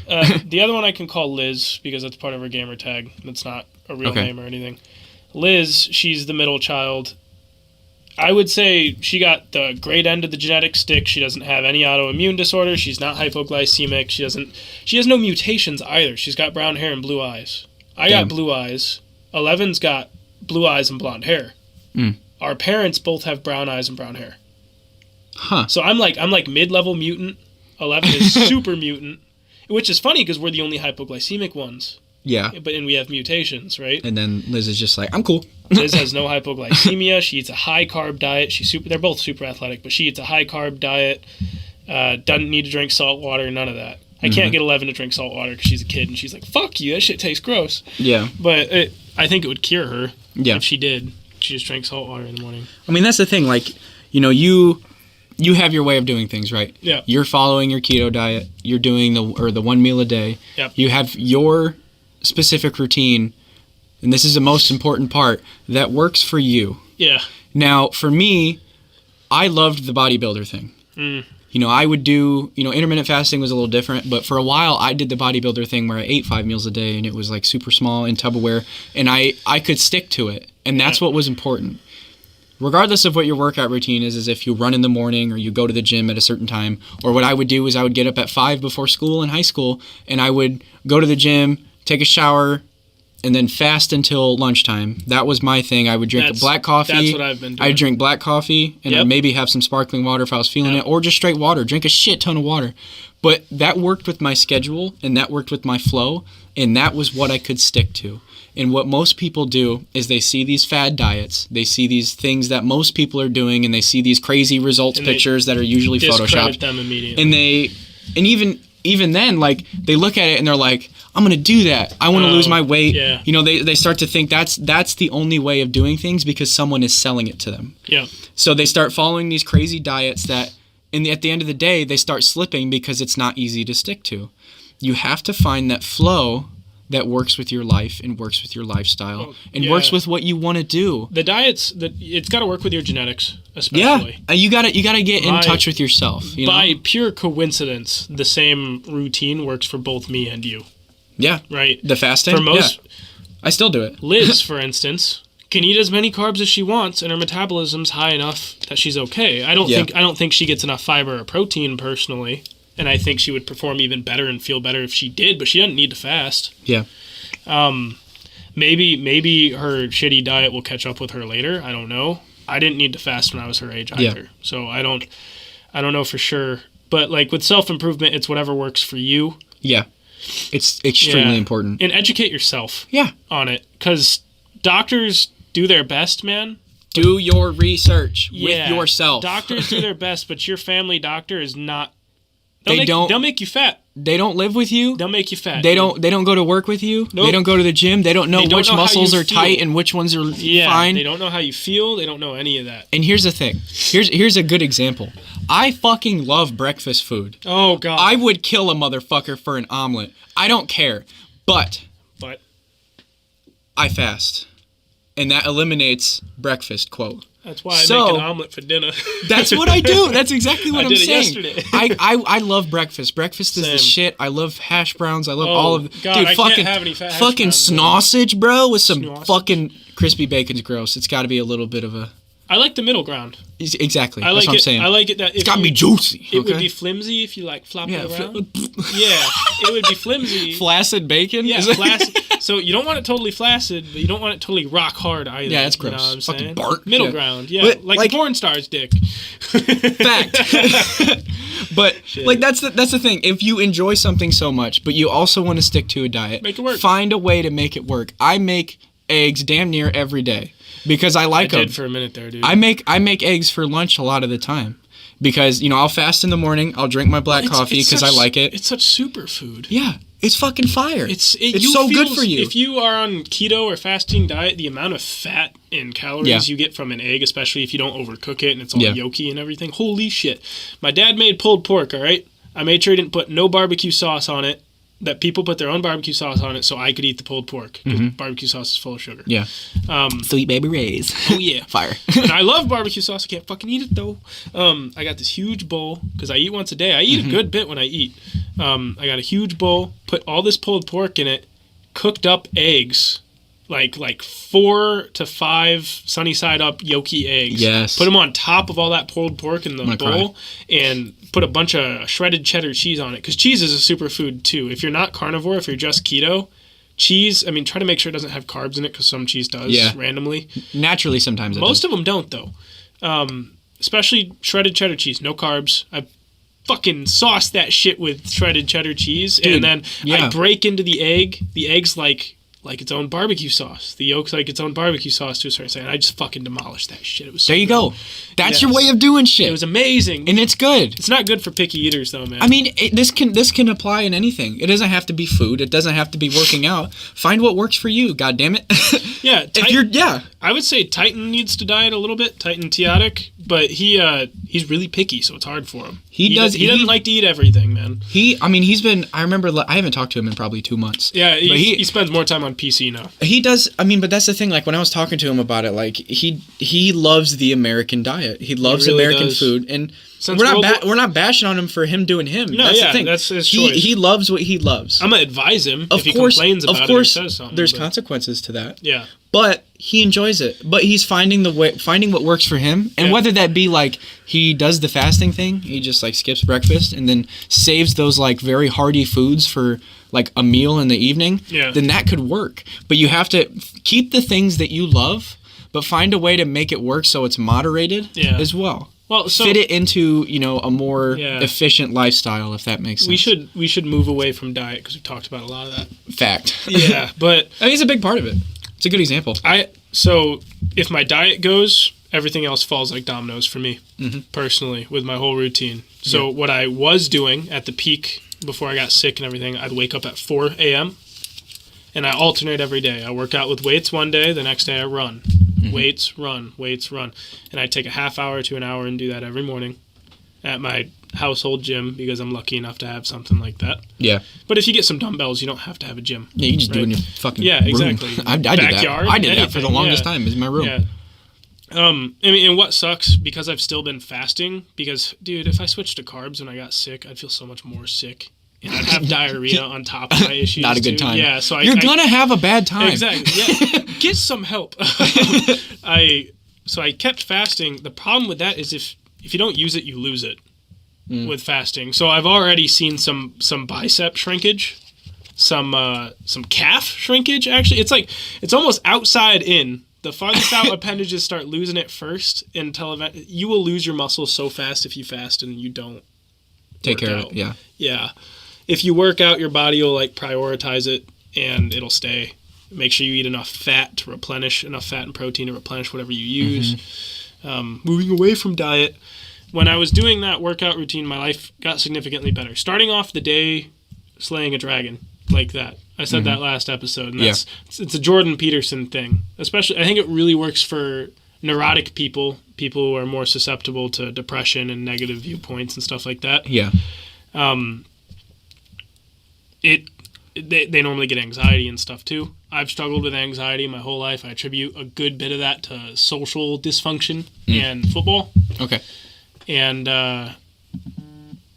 The other one I can call Liz because that's part of her gamer tag. That's not a real name or anything. Liz, she's the middle child. I would say she got the great end of the genetic stick. She doesn't have any autoimmune disorder. She's not hypoglycemic. She has no mutations either. She's got brown hair and blue eyes. I got blue eyes. 11's got blue eyes and blonde hair. Our parents both have brown eyes and brown hair. Huh. So I'm like mid-level mutant. 11 is super mutant, which is funny because we're the only hypoglycemic ones. Yeah. And we have mutations, right? And then Liz is just like, I'm cool. Liz has no hypoglycemia. She eats a high-carb diet. They're both super athletic, but she eats a high-carb diet. Doesn't need to drink salt water, none of that. I can't get 11 to drink salt water because she's a kid, and she's like, fuck you, that shit tastes gross. Yeah. But I think it would cure her if she did. She just drank salt water in the morning. I mean, that's the thing. Like, you have your way of doing things, right? Yeah. You're following your keto diet. You're doing the one meal a day. Yep. You have your specific routine, and this is the most important part, that works for you. Yeah. Now, for me, I loved the bodybuilder thing. I would do, intermittent fasting was a little different, but for a while I did the bodybuilder thing where I ate 5 meals a day and it was like super small in Tupperware, and I could stick to it, and that's what was important. Regardless of what your workout routine is if you run in the morning or you go to the gym at a certain time, or what I would do is I would get up at 5 before school in high school, and I would go to the gym, take a shower, and then fast until lunchtime. That was my thing. I would drink a black coffee. That's what I've been doing. I'd drink black coffee, and I'd maybe have some sparkling water if I was feeling it, or just straight water. Drink a shit ton of water. But that worked with my schedule, and that worked with my flow, and that was what I could stick to. And what most people do is they see these fad diets, they see these things that most people are doing, and they see these crazy results pictures that are usually photoshopped. Them immediately. And even then, like, they look at it and they're like, I'm going to do that. I want to lose my weight. Yeah. They start to think that's the only way of doing things because someone is selling it to them. Yeah. So they start following these crazy diets that at the end of the day, they start slipping because it's not easy to stick to. You have to find that flow that works with your life and works with your lifestyle and works with what you want to do. The diets, it's got to work with your genetics, especially. Yeah, you gotta get in touch with yourself. By pure coincidence, the same routine works for both me and you. Yeah. Right? The fasting? For most, I still do it. Liz, for instance, can eat as many carbs as she wants, and her metabolism's high enough that she's okay. I don't think she gets enough fiber or protein personally. And I think she would perform even better and feel better if she did, but she doesn't need to fast. Yeah. Maybe her shitty diet will catch up with her later. I don't know. I didn't need to fast when I was her age either. Yeah. So I don't know for sure. But like with self-improvement, it's whatever works for you. Yeah. It's extremely important. And educate yourself on it. Because doctors do their best, man. Do your research with yourself. Doctors do their best, but your family doctor is not. They'll make you fat. They don't live with you. They'll make you fat. They don't go to work with you. Nope. They don't go to the gym. They don't know which muscles are tight and which ones are fine. They don't know how you feel. They don't know any of that. And here's the thing. Here's a good example. I fucking love breakfast food. Oh God. I would kill a motherfucker for an omelet. I don't care. But I fast. And that eliminates breakfast, quote. That's why I make an omelet for dinner. That's what I do. That's exactly what I'm saying. I did it yesterday. I love breakfast. Breakfast is the shit. I love hash browns. I love all of it. God, Dude, I fucking, can't have any fat hash fucking browns, sausage, bro, with some Sausage? fucking crispy bacon's gross. It's got to be a little bit of a... I like the middle ground. Exactly. I That's like what I'm it. saying. I like it that it's got to be juicy. It would be flimsy if you like flop it around. Yeah, it would be flimsy. Flaccid bacon? Yeah, flaccid. So you don't want it totally flaccid, but you don't want it totally rock hard either. Yeah, that's gross. You know what I'm fucking saying? Bart. Middle ground. Yeah, but, like a porn star's dick. Fact. But like that's the thing. If you enjoy something so much, but you also want to stick to a diet, make it work. Find a way to make it work. I make eggs damn near every day because I like them. I did for a minute there, dude. I make eggs for lunch a lot of the time because I'll fast in the morning. I'll drink my black coffee because I like it. It's such superfood. Yeah. It's fucking fire. It's you so good for you. If you are on keto or fasting diet, the amount of fat and calories you get from an egg, especially if you don't overcook it and it's all yolky and everything, holy shit. My dad made pulled pork, all right? I made sure he didn't put no barbecue sauce on it, that people put their own barbecue sauce on it so I could eat the pulled pork because barbecue sauce is full of sugar. Yeah. Sweet baby Ray's. Oh, yeah. Fire. And I love barbecue sauce. I can't fucking eat it, though. I got this huge bowl because I eat once a day. I eat a good bit when I eat. I got a huge bowl, put all this pulled pork in it, cooked up eggs, like 4 to 5 sunny side up yolky eggs. Yes. Put them on top of all that pulled pork in the bowl and put a bunch of shredded cheddar cheese on it because cheese is a superfood too. If you're not carnivore, if you're just keto, cheese, try to make sure it doesn't have carbs in it because some cheese does randomly. Naturally, sometimes Most of them don't, though. Especially shredded cheddar cheese, no carbs. I fucking sauce that shit with shredded cheddar cheese, and then I break into the egg. The egg's like its own barbecue sauce. The yolk's like its own barbecue sauce to a certain extent. I just fucking demolished that shit. It was so there you good. Go. That's your way of doing shit. It was amazing, and it's good. It's not good for picky eaters, though, man. This can apply in anything. It doesn't have to be food. It doesn't have to be working out. Find what works for you. God damn it. Yeah. If I would say Titan needs to diet a little bit. Titan Teotic, but he's really picky, so it's hard for him. He doesn't like to eat everything, man. He's been. I remember. I haven't talked to him in probably 2 months. Yeah, he spends more time on PC now. He does. But that's the thing. Like when I was talking to him about it, like he loves the American diet. He loves American food, and we're not bashing on him for him doing him. No, that's the thing. That's his choice. He loves what he loves. I'm gonna advise him if he complains about it. Of course, or says something, there's consequences to that. Yeah. But he enjoys it. But he's finding what works for him, and whether that be like he does the fasting thing, he just like skips breakfast and then saves those like very hearty foods for like a meal in the evening. Yeah. Then that could work. But you have to keep the things that you love, but find a way to make it work so it's moderated as well. Well, so fit it into a more efficient lifestyle, if that makes sense. We should move away from diet because we've talked about a lot of that. Fact. Yeah, but it's a big part of it. It's a good example. So if my diet goes, everything else falls like dominoes for me, personally, with my whole routine. So what I was doing at the peak before I got sick and everything, I'd wake up at 4 a.m. and I alternate every day. I work out with weights one day, the next day I run. Weights, run, weights, run. And I take a half hour to an hour and do that every morning at my household gym because I'm lucky enough to have something like that. Yeah. But if you get some dumbbells, you don't have to have a gym. Yeah, you can just do it in your fucking room. Exactly. I did that. I did that for the longest time in my room. Yeah. And what sucks, because I've still been fasting, because, dude, if I switched to carbs when I got sick, I'd feel so much more sick. And I'd have diarrhea on top of my issues. Not a good time. Yeah, so you're gonna have a bad time. Exactly. Yeah. Get some help. So I kept fasting. The problem with that is if you don't use it, you lose it with fasting. So I've already seen some bicep shrinkage, some calf shrinkage. Actually, it's almost outside in. The farthest out appendages start losing it first until you will lose your muscles so fast if you fast and you don't take care of it. Yeah. Yeah. If you work out, your body will prioritize it and it'll stay. Make sure you eat enough fat to replenish, enough fat and protein to replenish whatever you use. Moving away from diet. When I was doing that workout routine, my life got significantly better. Starting off the day slaying a dragon like that. I said that last episode. And it's a Jordan Peterson thing. Especially, I think it really works for neurotic people who are more susceptible to depression and negative viewpoints and stuff like that. Yeah. They normally get anxiety and stuff too. I've struggled with anxiety my whole life. I attribute a good bit of that to social dysfunction and football. Okay. And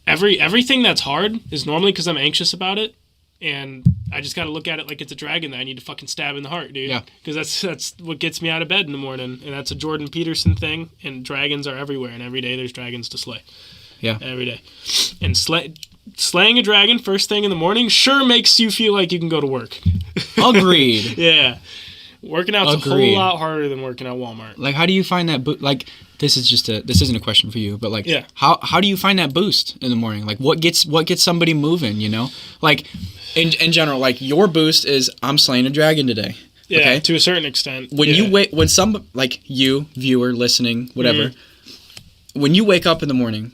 everything that's hard is normally because I'm anxious about it. And I just got to look at it like it's a dragon that I need to fucking stab in the heart, dude. Yeah. Because that's what gets me out of bed in the morning. And that's a Jordan Peterson thing. And dragons are everywhere. And every day there's dragons to slay. Yeah. Every day. And slaying a dragon first thing in the morning sure makes you feel like you can go to work. Agreed. Yeah. Working out's a whole lot harder than working at Walmart. Like, how do you find that like, this isn't a question for you, but like, how do you find that boost in the morning? Like, what gets somebody moving, you know? Like, in general, like, your boost is, I'm slaying a dragon today. Yeah, okay? to a certain extent. When you wait, when some, like you, viewer, listening, whatever, when you wake up in the morning,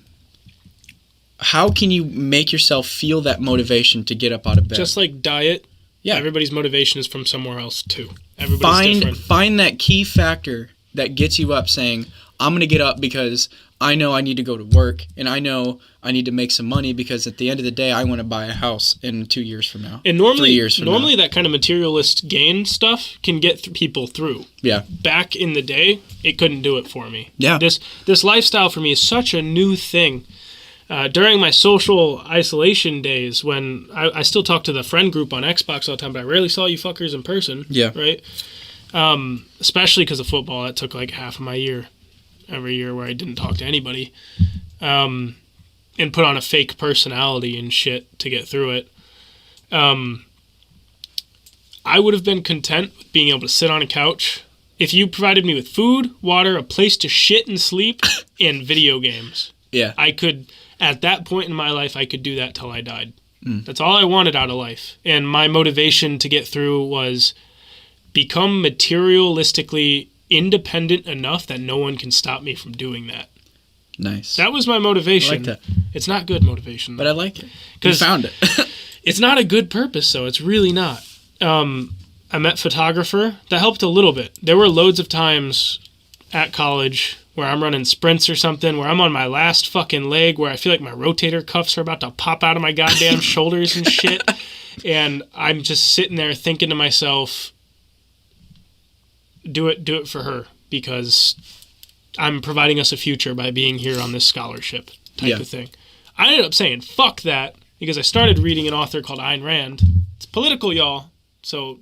how can you make yourself feel that motivation to get up out of bed? Just like diet. Yeah. Everybody's motivation is from somewhere else too. Everybody's different. Find that key factor that gets you up saying, I'm going to get up because I know I need to go to work, and I know I need to make some money because at the end of the day, I want to buy a house in 2 years from now. And normally, 3 years from now. That kind of materialist gain stuff can get people through. Yeah. Back in the day, it couldn't do it for me. Yeah. This lifestyle for me is such a new thing. During my social isolation days, when I still talk to the friend group on Xbox all the time, but I rarely saw you fuckers in person. Yeah. Right? Especially because of football. That took like half of my year. Every year where I didn't talk to anybody. And put on a fake personality and shit to get through it. I would have been content with being able to sit on a couch if you provided me with food, water, a place to shit and sleep, and video games. Yeah. I could, at that point in my life, I could do that till I died. That's all I wanted out of life. And my motivation to get through was become materialistically independent enough that no one can stop me from doing that. Nice. That was my motivation. I like that. It's not good motivation, though. But I like it. You found it. It's not a good purpose, though. It's really not. I met a photographer. That helped a little bit. There were loads of times at college where I'm running sprints or something, where I'm on my last fucking leg, where I feel like my rotator cuffs are about to pop out of my goddamn shoulders and shit. And I'm just sitting there thinking to myself, do it for her, because I'm providing us a future by being here on this scholarship type of thing. I ended up saying, fuck that, because I started reading an author called Ayn Rand. It's political, y'all, so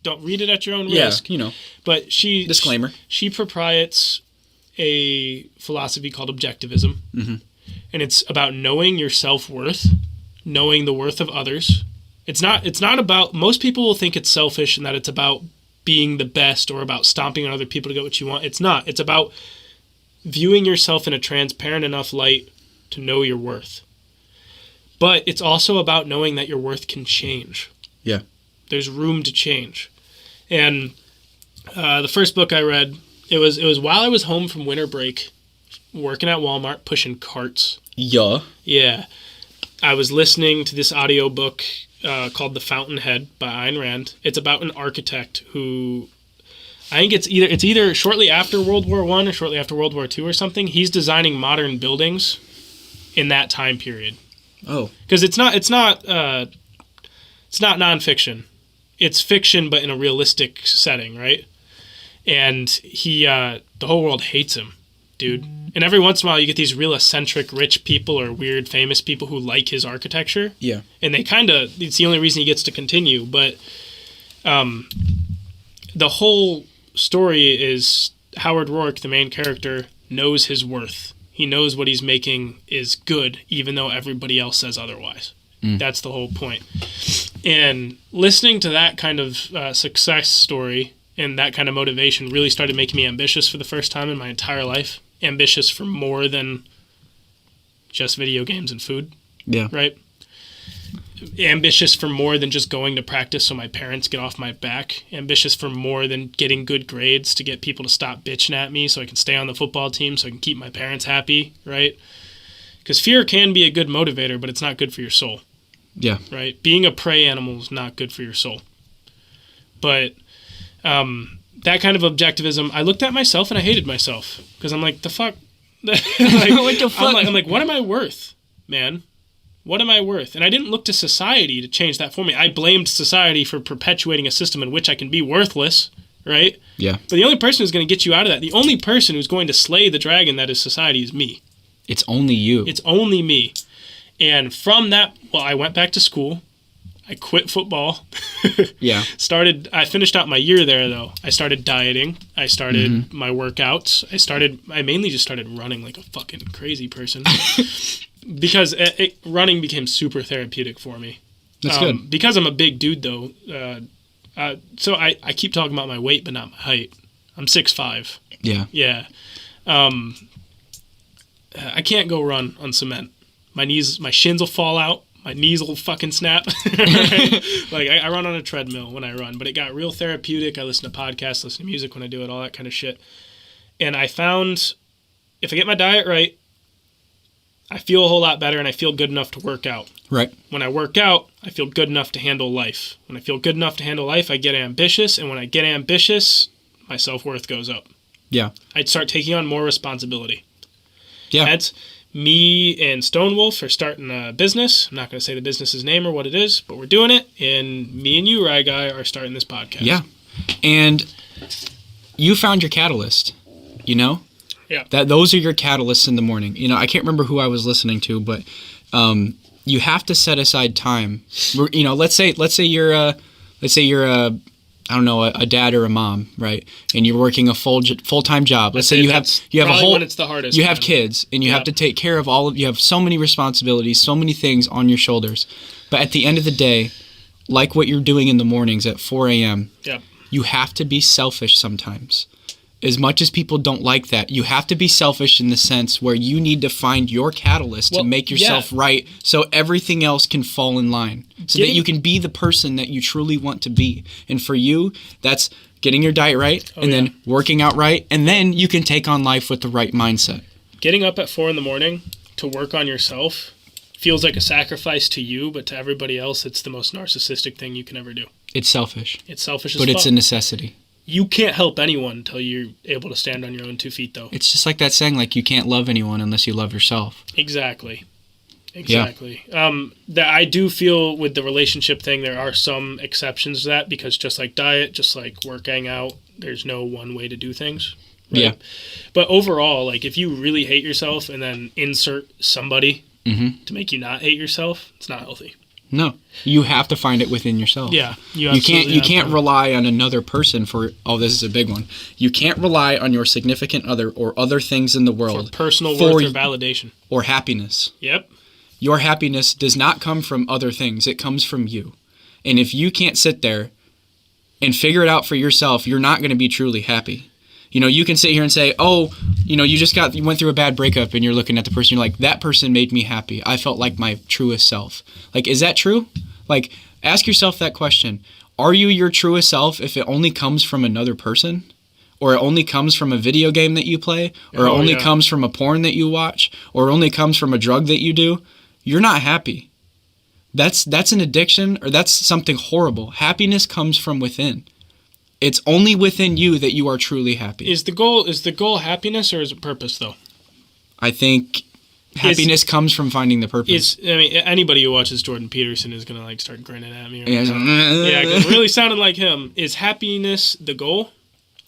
don't read it at your own risk. You know. But Disclaimer. She proprietes a philosophy called objectivism. And it's about knowing your self-worth, knowing the worth of others. It's not about, most people will think it's selfish and that it's about being the best or about stomping on other people to get what you want. It's not. It's about viewing yourself in a transparent enough light to know your worth. But it's also about knowing that your worth can change. Yeah. There's room to change. And the first book I read, it was while I was home from winter break, working at Walmart, pushing carts. Yeah. Yeah. I was listening to this audiobook called The Fountainhead by Ayn Rand. It's about an architect who, I think it's either shortly after World War I or shortly after World War II or something. He's designing modern buildings in that time period. Oh, because it's not nonfiction. It's fiction, but in a realistic setting, right? And he, the whole world hates him, dude. And every once in a while, you get these real eccentric rich people or weird famous people who like his architecture. Yeah. And they it's the only reason he gets to continue. But the whole story is Howard Rourke, the main character, knows his worth. He knows what he's making is good, even though everybody else says otherwise. That's the whole point. And listening to that kind of success story and that kind of motivation really started making me ambitious for the first time in my entire life. Ambitious for more than just video games and food. Yeah. Right? Ambitious for more than just going to practice so my parents get off my back. Ambitious for more than getting good grades to get people to stop bitching at me so I can stay on the football team so I can keep my parents happy, right? Because fear can be a good motivator, but it's not good for your soul. Yeah. Right? Being a prey animal is not good for your soul. But that kind of objectivism, I looked at myself and I hated myself. Because I'm like, the fuck? Like, what the fuck? I'm like, what am I worth, man? What am I worth? And I didn't look to society to change that for me. I blamed society for perpetuating a system in which I can be worthless, right? Yeah. But the only person who's going to get you out of that, the only person who's going to slay the dragon that is society is me. It's only you. It's only me. And from that, well, I went back to school. I quit football. Yeah. I finished out my year there, though. I started dieting. I started my workouts. I mainly just started running like a fucking crazy person. Because running became super therapeutic for me. That's good. Because I'm a big dude, though. So I keep talking about my weight, but not my height. I'm 6'5". Yeah. Yeah. I can't go run on cement. My shins will fall out. My knees will fucking snap. Like I run on a treadmill when I run, but it got real therapeutic. I listen to podcasts, listen to music when I do it, all that kind of shit. And I found if I get my diet right, I feel a whole lot better and I feel good enough to work out. Right. When I work out, I feel good enough to handle life. When I feel good enough to handle life, I get ambitious. And when I get ambitious, my self-worth goes up. Yeah. I'd start taking on more responsibility. Yeah. That's me and Stonewolf are starting a business. I'm not going to say the business's name or what it is, but we're doing it. And me and you, RyGuy, are starting this podcast. Yeah. And you found your catalyst, you know? Yeah. Those are your catalysts in the morning. You know, I can't remember who I was listening to, but you have to set aside time. You know, let's say you're a I don't know, a dad or a mom, right? And you're working a full-time job. Let's say you have a whole when it's the hardest. You have kids and you have to take care of you have so many responsibilities, so many things on your shoulders. But at the end of the day, like what you're doing in the mornings at 4 a.m., you have to be selfish sometimes. As much as people don't like that, you have to be selfish in the sense where you need to find your catalyst to make yourself right so everything else can fall in line. So that you can be the person that you truly want to be. And for you, that's getting your diet right then working out right. And then you can take on life with the right mindset. Getting up at 4 a.m. to work on yourself feels like a sacrifice to you, but to everybody else, it's the most narcissistic thing you can ever do. It's selfish. It's selfish as fuck. But it's a necessity. You can't help anyone until you're able to stand on your own 2 feet, though. It's just like that saying, like, you can't love anyone unless you love yourself. Exactly. That I do feel with the relationship thing, there are some exceptions to that because just like diet, just like working out, there's no one way to do things. Right? Yeah. But overall, like if you really hate yourself and then insert somebody to make you not hate yourself, it's not healthy. No, you have to find it within yourself. Yeah, you can't rely on another person for. Oh, this is a big one. You can't rely on your significant other or other things in the world for personal worth or validation or happiness. Yep. Your happiness does not come from other things. It comes from you. And if you can't sit there and figure it out for yourself, you're not going to be truly happy. You know, you can sit here and say, oh, you know, you went through a bad breakup and you're looking at the person, you're like, that person made me happy. I felt like my truest self. Like, is that true? Like, ask yourself that question. Are you your truest self if it only comes from another person? Or it only comes from a video game that you play? Or it only comes from a porn that you watch? Or it only comes from a drug that you do? You're not happy. That's an addiction, or that's something horrible. Happiness comes from within. It's only within you that you are truly happy. Is the goal happiness or is it purpose though? I think happiness comes from finding the purpose. Anybody who watches Jordan Peterson is gonna like start grinning at me. Yeah, because really sounding like him. Is happiness the goal,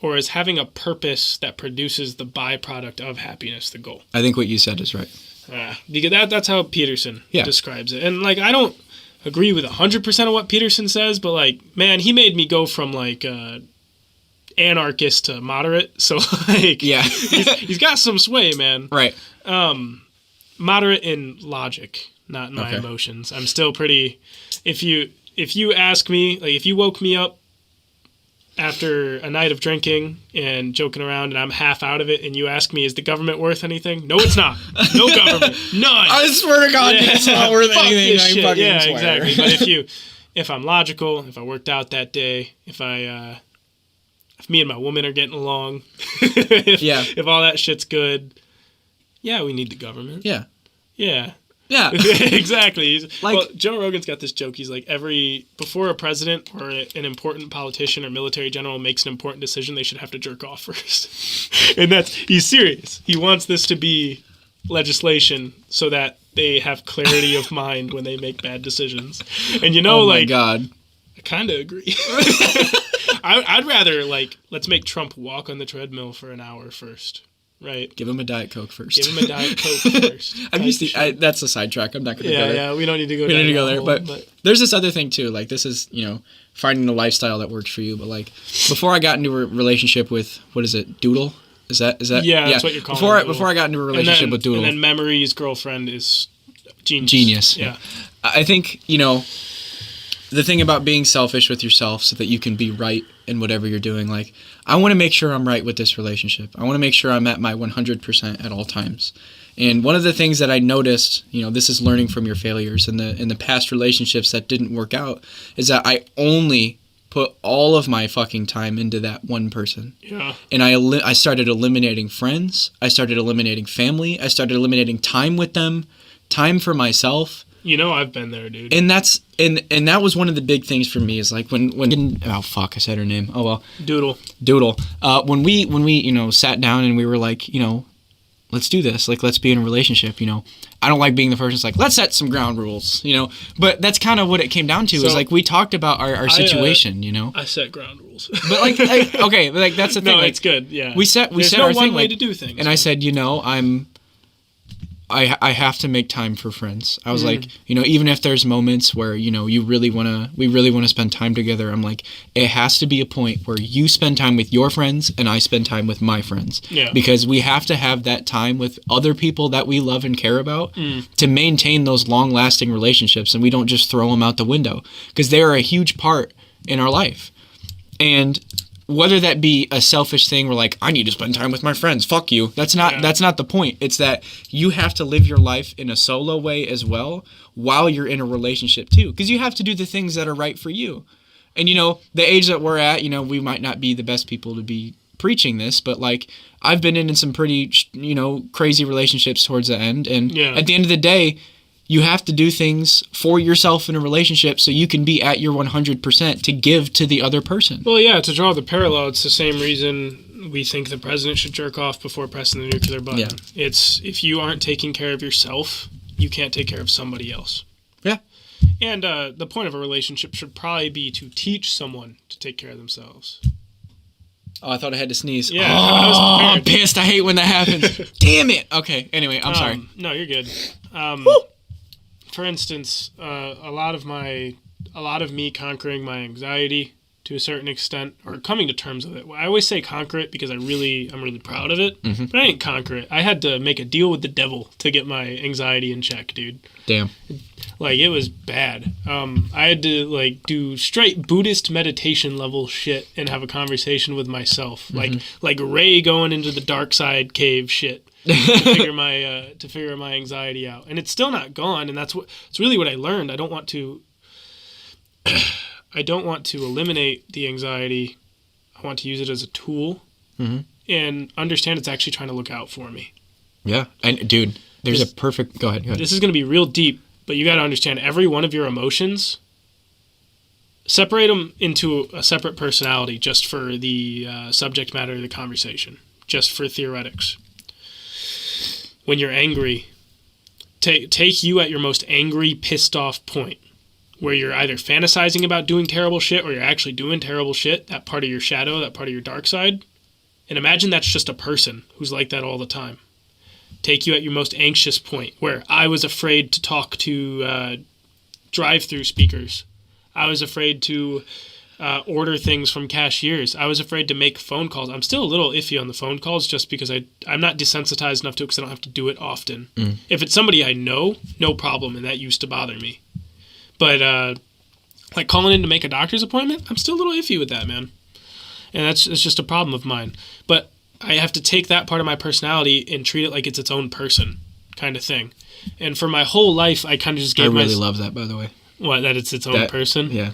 or is having a purpose that produces the byproduct of happiness the goal? I think what you said is right. Because that's how Peterson describes it, and like I don't agree with 100% of what Peterson says, but like, man, he made me go from like anarchist to moderate. So like, he's got some sway, man. Right. Moderate in logic, not in my emotions. I'm still pretty. If you ask me, like, if you woke me up after a night of drinking and joking around and I'm half out of it and you ask me, is the government worth anything? No, it's not. No government. None. I swear to God, it's not worth anything. I fucking swear. Exactly. But if I'm logical, if I worked out that day, if me and my woman are getting along, if all that shit's good, we need the government. Yeah. Exactly. Joe Rogan's got this joke. He's like, before a president or an important politician or military general makes an important decision, they should have to jerk off first. And he's serious. He wants this to be legislation so that they have clarity of mind when they make bad decisions. And you know, oh my like, God. I kind of agree. I'd rather, like, let's make Trump walk on the treadmill for an hour first. Right. Give him a Diet Coke first. Give him a Diet Coke first. That's a sidetrack. I'm not going to go there. Yeah, we don't need to go there. But there's this other thing, too. Like, this is, finding the lifestyle that works for you. But, like, before I got into a relationship with, what is it, Doodle? Is that? Yeah, that's what you're calling it. Before I got into a relationship with Doodle. And then Memory's girlfriend is Genius. Yeah. I think, the thing about being selfish with yourself so that you can be right in whatever you're doing, like, I want to make sure I'm right with this relationship. I want to make sure I'm at my 100% at all times. And one of the things that I noticed, this is learning from your failures in the past relationships that didn't work out, is that I only put all of my fucking time into that one person. Yeah. And I started eliminating friends. I started eliminating family. I started eliminating time with them, time for myself. I've been there, dude. And that's and that was one of the big things for me is like when oh fuck, I said her name. Oh well. Doodle. When we sat down and we were like, let's do this. Like, let's be in a relationship, I don't like being the person that's like, let's set some ground rules, But that's kind of what it came down to, is like we talked about our situation, I set ground rules. But like okay, but like that's the thing. No, like, it's good, yeah. We set There's our no one thing, way like, to do things. And I said, I have to make time for friends. I was like, even if there's moments where, we really want to spend time together, I'm like, it has to be a point where you spend time with your friends and I spend time with my friends. Yeah. Because we have to have that time with other people that we love and care about to maintain those long-lasting relationships, and we don't just throw them out the window, because they are a huge part in our life. And whether that be a selfish thing where like, I need to spend time with my friends, fuck you. That's not the point. It's that you have to live your life in a solo way as well while you're in a relationship too. Because you have to do the things that are right for you. And the age that we're at, we might not be the best people to be preaching this, but like I've been in some pretty, crazy relationships towards the end. And at the end of the day, you have to do things for yourself in a relationship so you can be at your 100% to give to the other person. Well, yeah, to draw the parallel, it's the same reason we think the president should jerk off before pressing the nuclear button. Yeah. It's if you aren't taking care of yourself, you can't take care of somebody else. Yeah. And the point of a relationship should probably be to teach someone to take care of themselves. Oh, I thought I had to sneeze. Yeah, I'm pissed. I hate when that happens. Damn it. Okay, anyway, I'm sorry. No, you're good. For instance, a lot of me conquering my anxiety to a certain extent, or coming to terms with it. I always say conquer it because I'm really proud of it, but I didn't conquer it. I had to make a deal with the devil to get my anxiety in check, dude. Damn. Like, it was bad. I had to like do straight Buddhist meditation level shit and have a conversation with myself, like Ray going into the dark side cave shit. to figure my anxiety out, and it's still not gone, and it's really what I learned. I don't want to eliminate the anxiety. I want to use it as a tool and understand it's actually trying to look out for me. Yeah, and dude, there's a perfect. Go ahead. This is going to be real deep, but you got to understand every one of your emotions. Separate them into a separate personality just for the subject matter of the conversation, just for theoretics. When you're angry, take you at your most angry, pissed off point, where you're either fantasizing about doing terrible shit or you're actually doing terrible shit, that part of your shadow, that part of your dark side, and imagine that's just a person who's like that all the time. Take you at your most anxious point, where I was afraid to talk to drive-through speakers. I was afraid to order things from cashiers. I was afraid to make phone calls. I'm still a little iffy on the phone calls just because I'm not desensitized enough to it because I don't have to do it often. If it's somebody I know, no problem, and that used to bother me. But like calling in to make a doctor's appointment, I'm still a little iffy with that, man. And it's just a problem of mine. But I have to take that part of my personality and treat it like it's its own person kind of thing. And for my whole life, I kind of just gave I really love that, by the way. What, that it's its own person? Yeah.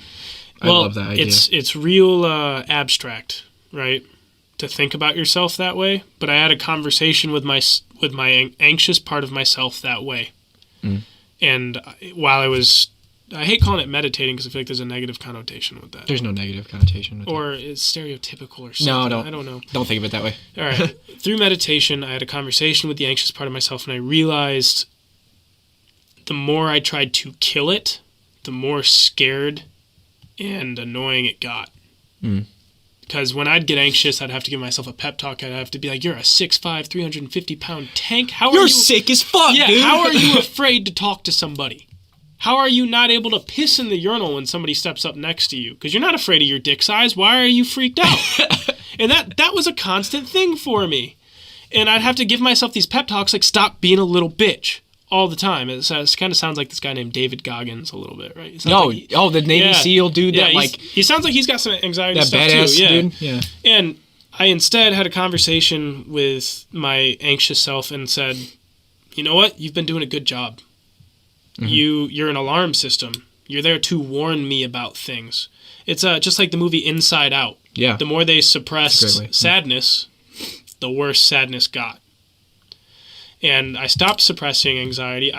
I love that idea. It's real abstract, right? To think about yourself that way. But I had a conversation with my anxious part of myself that way. And while I hate calling it meditating because I feel like there's a negative connotation with that. There's no negative connotation with or it's stereotypical or something. No, I don't know. Don't think of it that way. All right. Through meditation, I had a conversation with the anxious part of myself, and I realized the more I tried to kill it, the more scared and annoying it got. Because when I'd get anxious, I'd have to give myself a pep talk. I'd have to be like, you're a 6'5", 350-pound tank. You're sick as fuck, dude. How are you afraid to talk to somebody? How are you not able to piss in the urinal when somebody steps up next to you? Because you're not afraid of your dick size. Why are you freaked out? And that was a constant thing for me. And I'd have to give myself these pep talks like, stop being a little bitch. All the time. It kind of sounds like this guy named David Goggins a little bit, right? The Navy SEAL dude. He sounds like he's got some anxiety that stuff badass too. dude. Yeah. And I instead had a conversation with my anxious self and said, you know what? You've been doing a good job. You're an alarm system. You're there to warn me about things. It's just like the movie Inside Out. Yeah. The more they suppressed sadness, the worse sadness got. And I stopped suppressing anxiety.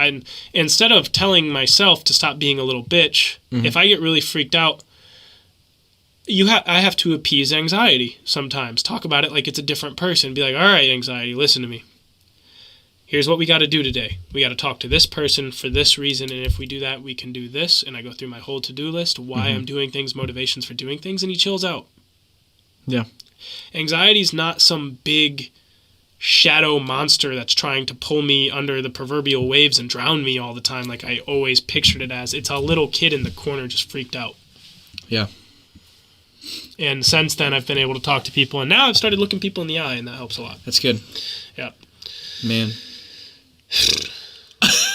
Instead of telling myself to stop being a little bitch, if I get really freaked out, I have to appease anxiety sometimes. Talk about it like it's a different person. Be like, all right, anxiety, listen to me. Here's what we got to do today. We got to talk to this person for this reason, and if we do that, we can do this. And I go through my whole to-do list, why I'm doing things, motivations for doing things, and he chills out. Yeah. Anxiety's not some big shadow monster that's trying to pull me under the proverbial waves and drown me all the time like I always pictured it as. It's a little kid in the corner just freaked out. Yeah. And since then, I've been able to talk to people, and now I've started looking people in the eye, and that helps a lot. That's good. Yeah. Man.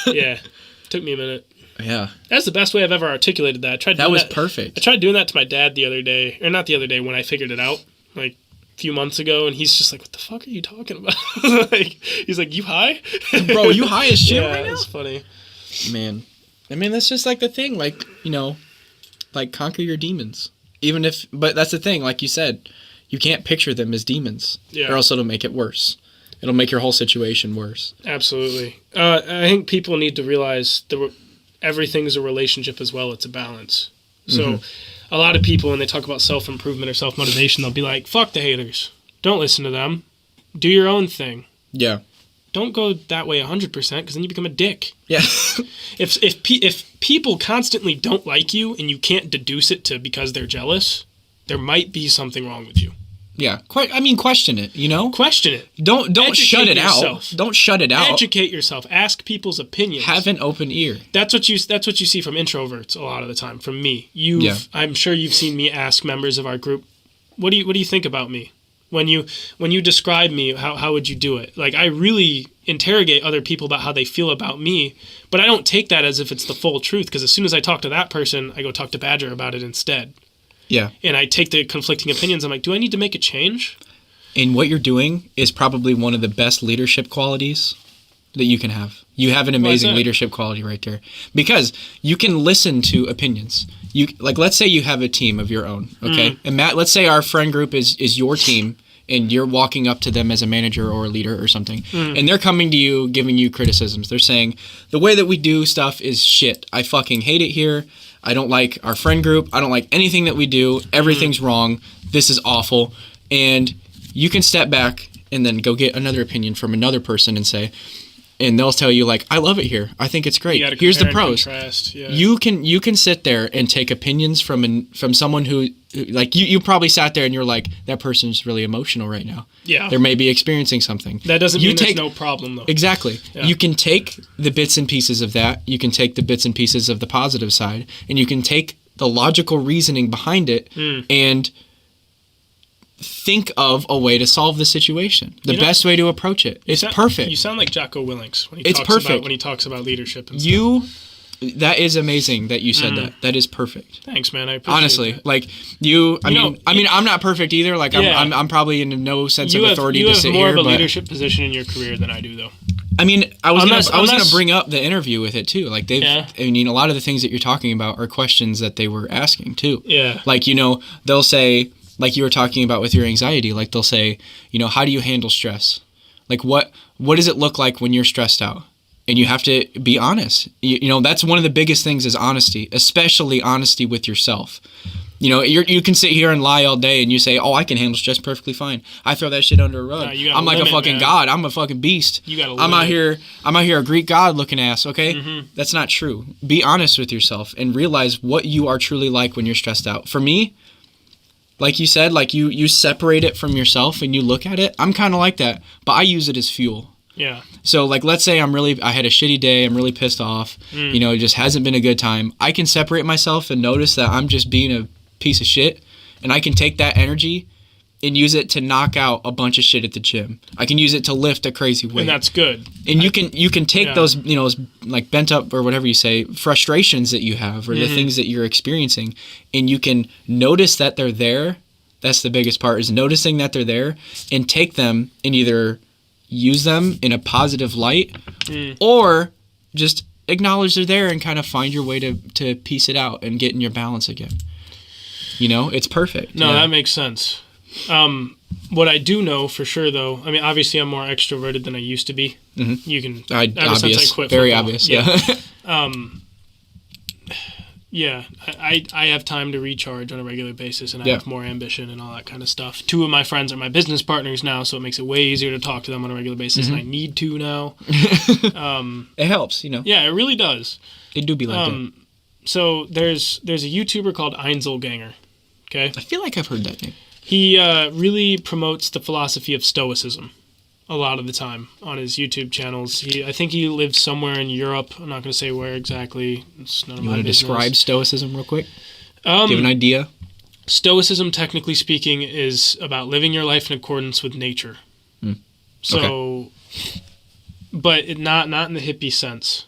Yeah. Took me a minute. Yeah. That's the best way I've ever articulated that. That was perfect. I tried doing that to my dad the other day, or not the other day, when I figured it out, like a few months ago, and he's just like, what the fuck are you talking about? He's like, you high? Bro, you high as shit right now? Yeah, it's funny. Man. I mean, that's just like the thing, like, like conquer your demons. But that's the thing, like you said, you can't picture them as demons, or else it'll make it worse. It'll make your whole situation worse. Absolutely. I think people need to realize everything's a relationship as well. It's a balance. So a lot of people, when they talk about self-improvement or self-motivation, they'll be like, fuck the haters. Don't listen to them. Do your own thing. Yeah. Don't go that way 100% because then you become a dick. Yeah. If people constantly don't like you and you can't deduce it to because they're jealous, there might be something wrong with you. Yeah. Question it, Question it. Don't shut it out. Don't shut it out. Educate yourself. Ask people's opinions. Have an open ear. That's what you see from introverts a lot of the time. From me. I'm sure you've seen me ask members of our group, what do you think about me? When you describe me, how would you do it? Like, I really interrogate other people about how they feel about me, but I don't take that as if it's the full truth, because as soon as I talk to that person, I go talk to Badger about it instead. Yeah. And I take the conflicting opinions. I'm like, do I need to make a change? And what you're doing is probably one of the best leadership qualities that you can have. You have an amazing leadership quality right there. Because you can listen to opinions. Let's say you have a team of your own, okay? And Matt, let's say our friend group is your team, and you're walking up to them as a manager or a leader or something, and they're coming to you, giving you criticisms. They're saying, the way that we do stuff is shit. I fucking hate it here. I don't like our friend group. I don't like anything that we do. Everything's wrong. This is awful. And you can step back and then go get another opinion from another person and say, and they'll tell you, like, I love it here. I think it's great. Here's the pros. Yeah. You can sit there and take opinions from someone who like, you probably sat there and you're like, that person's really emotional right now. Yeah. They may be experiencing something. That doesn't mean there's no problem, though. Exactly. Yeah. You can take the bits and pieces of that. You can take the bits and pieces of the positive side, and you can take the logical reasoning behind it and think of a way to solve the situation. The best way to approach it. It's perfect. You sound like Jocko Willink when he talks about leadership and stuff. That is amazing that you said that. That is perfect. Thanks, man. I appreciate Honestly, that. like I'm not perfect either. Like I'm probably in no sense of authority to sit here. You have more of a leadership position in your career than I do, though. I mean, I was gonna bring up the interview with it too. Like I mean, a lot of the things that you're talking about are questions that they were asking too. Yeah. Like, they'll say, like you were talking about with your anxiety, like they'll say, how do you handle stress? Like what does it look like when you're stressed out? And you have to be honest. That's one of the biggest things is honesty, especially honesty with yourself. You know, you can sit here and lie all day and you say, oh, I can handle stress perfectly fine. I throw that shit under a rug. I'm like a fucking god. I'm a fucking beast. You gotta I'm out here a Greek god looking ass, okay? That's not true. Be honest with yourself and realize what you are truly like when you're stressed out. For me, like you said, like you separate it from yourself and you look at it. I'm kind of like that, but I use it as fuel. Yeah. So, like, let's say I had a shitty day, I'm really pissed off, you know, it just hasn't been a good time. I can separate myself and notice that I'm just being a piece of shit, and I can take that energy and use it to knock out a bunch of shit at the gym. I can use it to lift a crazy weight. And that's good. And you can take those, you know, like bent up or whatever you say, frustrations that you have or the things that you're experiencing, and you can notice that they're there. That's the biggest part, is noticing that they're there and take them and either use them in a positive light or just acknowledge they're there and kind of find your way to piece it out and get in your balance again. You know, it's perfect. No, that makes sense. What I do know for sure, though, I mean, obviously I'm more extroverted than I used to be. You can, ever since I quit very football. obvious, yeah. I have time to recharge on a regular basis, and I have more ambition and all that kind of stuff. 2 of my friends are my business partners now, so it makes it way easier to talk to them on a regular basis, and I need to now. It helps, you know. Yeah, it really does. It do be like that. So there's a YouTuber called Einzelganger. Okay, I feel like I've heard that name. He really promotes the philosophy of Stoicism a lot of the time on his YouTube channels. I think he lives somewhere in Europe. I'm not going to say where exactly. It's none of my business. You want to describe Stoicism real quick? Give an idea. Stoicism, technically speaking, is about living your life in accordance with nature. So, but not in the hippie sense.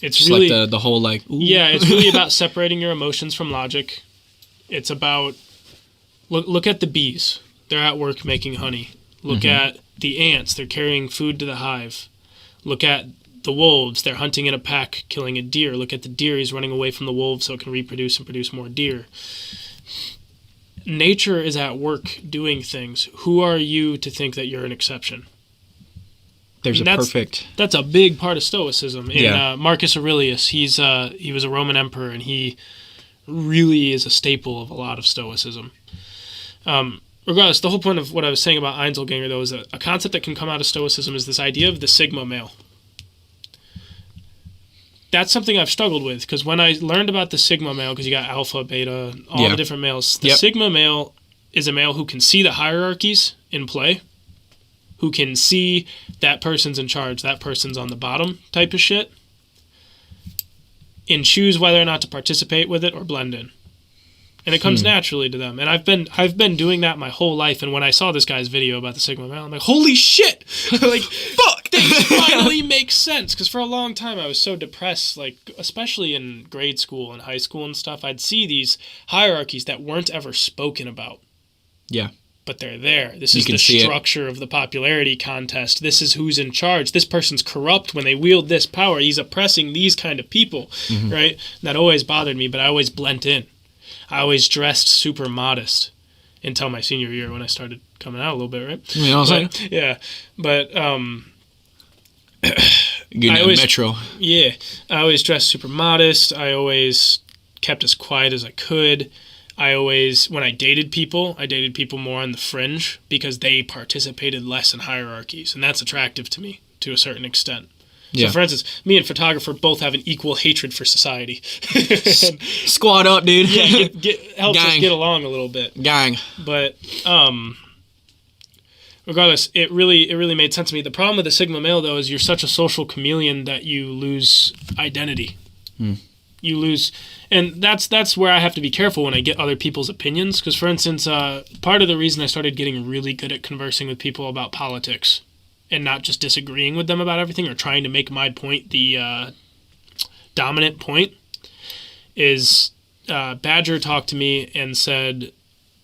It's just really like the whole like. Ooh. Yeah, it's really about separating your emotions from logic. It's about look at the bees. They're at work making honey. Look at the ants. They're carrying food to the hive. Look at the wolves. They're hunting in a pack, killing a deer. Look at the deer. He's running away from the wolves so it can reproduce and produce more deer. Nature is at work doing things. Who are you to think that you're an exception? That's a big part of Stoicism. And Marcus Aurelius, he was a Roman emperor, and he really is a staple of a lot of Stoicism. Regardless, the whole point of what I was saying about Einzelganger, though, is a concept that can come out of Stoicism is this idea of the Sigma male. That's something I've struggled with, because when I learned about the Sigma male, because you got alpha, beta, all the different males, the Sigma male is a male who can see the hierarchies in play, who can see that person's in charge, that person's on the bottom type of shit, and choose whether or not to participate with it or blend in. And it comes naturally to them. And I've been doing that my whole life. And when I saw this guy's video about the Sigma male, I'm like, holy shit! Like, fuck! Things finally make sense. Because for a long time I was so depressed, like, especially in grade school and high school and stuff, I'd see these hierarchies that weren't ever spoken about. Yeah. But they're there. This is the structure of the popularity contest. This is who's in charge. This person's corrupt when they wield this power. He's oppressing these kind of people, right? And that always bothered me, but I always blent in. I always dressed super modest until my senior year when I started coming out a little bit, right? You know what I'm saying? Yeah. But Metro. Yeah. I always dressed super modest. I always kept as quiet as I could. When I dated people more on the fringe because they participated less in hierarchies, and that's attractive to me to a certain extent. So, for instance, me and photographer both have an equal hatred for society. Squad up, dude. Yeah, helps us get along a little bit. Gang. But regardless, it really made sense to me. The problem with the Sigma male, though, is you're such a social chameleon that you lose identity. You lose, and that's where I have to be careful when I get other people's opinions. Because, for instance, part of the reason I started getting really good at conversing with people about politics and not just disagreeing with them about everything or trying to make my point the dominant point is Badger talked to me and said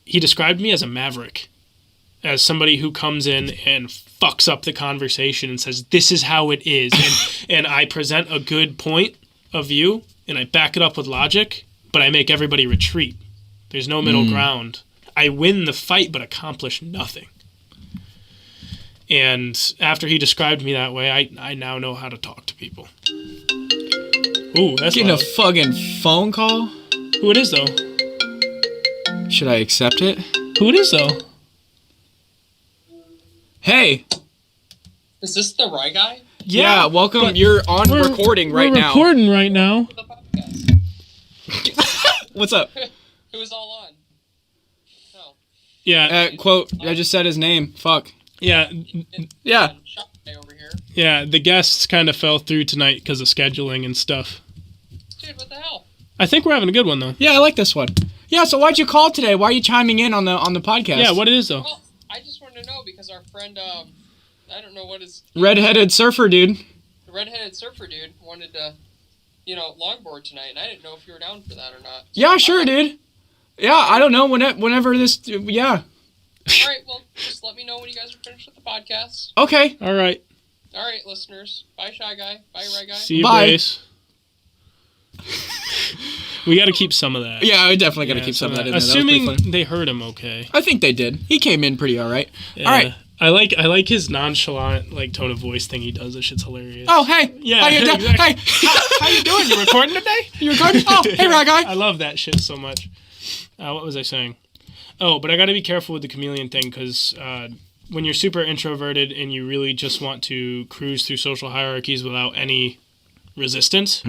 he described me as a maverick, as somebody who comes in and fucks up the conversation and says, this is how it is. And I present a good point of view and I back it up with logic, but I make everybody retreat. There's no middle ground. I win the fight but accomplish nothing. And after he described me that way, I now know how to talk to people. Ooh, that's getting loud. a fucking phone call? Who it is, though? Should I accept it? Who it is, though? Hey. Is this the RyGuy? Yeah, welcome. You're on recording right now. We're recording right now. The podcast. What's up? Who is all on? No. Yeah. Quote, I just said his name. Fuck. Yeah. Yeah. ShyGuy over here. Yeah, the guests kind of fell through tonight because of scheduling and stuff. Dude, what the hell? I think we're having a good one, though. Yeah, I like this one. Yeah, so why'd you call today? Why are you chiming in on the podcast? Yeah, what it is, though? Well, I just wanted to know because our friend, I don't know what his... Redheaded surfer dude. The redheaded surfer dude wanted to, longboard tonight, and I didn't know if you were down for that or not. Yeah, sure, dude. Yeah, I don't know. Whenever this... Yeah. All right, well, just let me know when you guys are finished with the podcast. Okay. All right. All right, listeners. Bye, ShyGuy. Bye, RyGuy. See you, Bye. Brace. We got to keep some of that. Yeah, we definitely got to keep some of that in there. Assuming they heard him okay. I think they did. He came in pretty all right. Yeah. All right. I like his nonchalant tone of voice thing he does. That shit's hilarious. Oh, hey. Yeah, How you doing? exactly. Hey. How you doing? You recording today? You recording? Oh, hey, RyGuy. I love that shit so much. What was I saying? Oh, but I got to be careful with the chameleon thing because when you're super introverted and you really just want to cruise through social hierarchies without any resistance,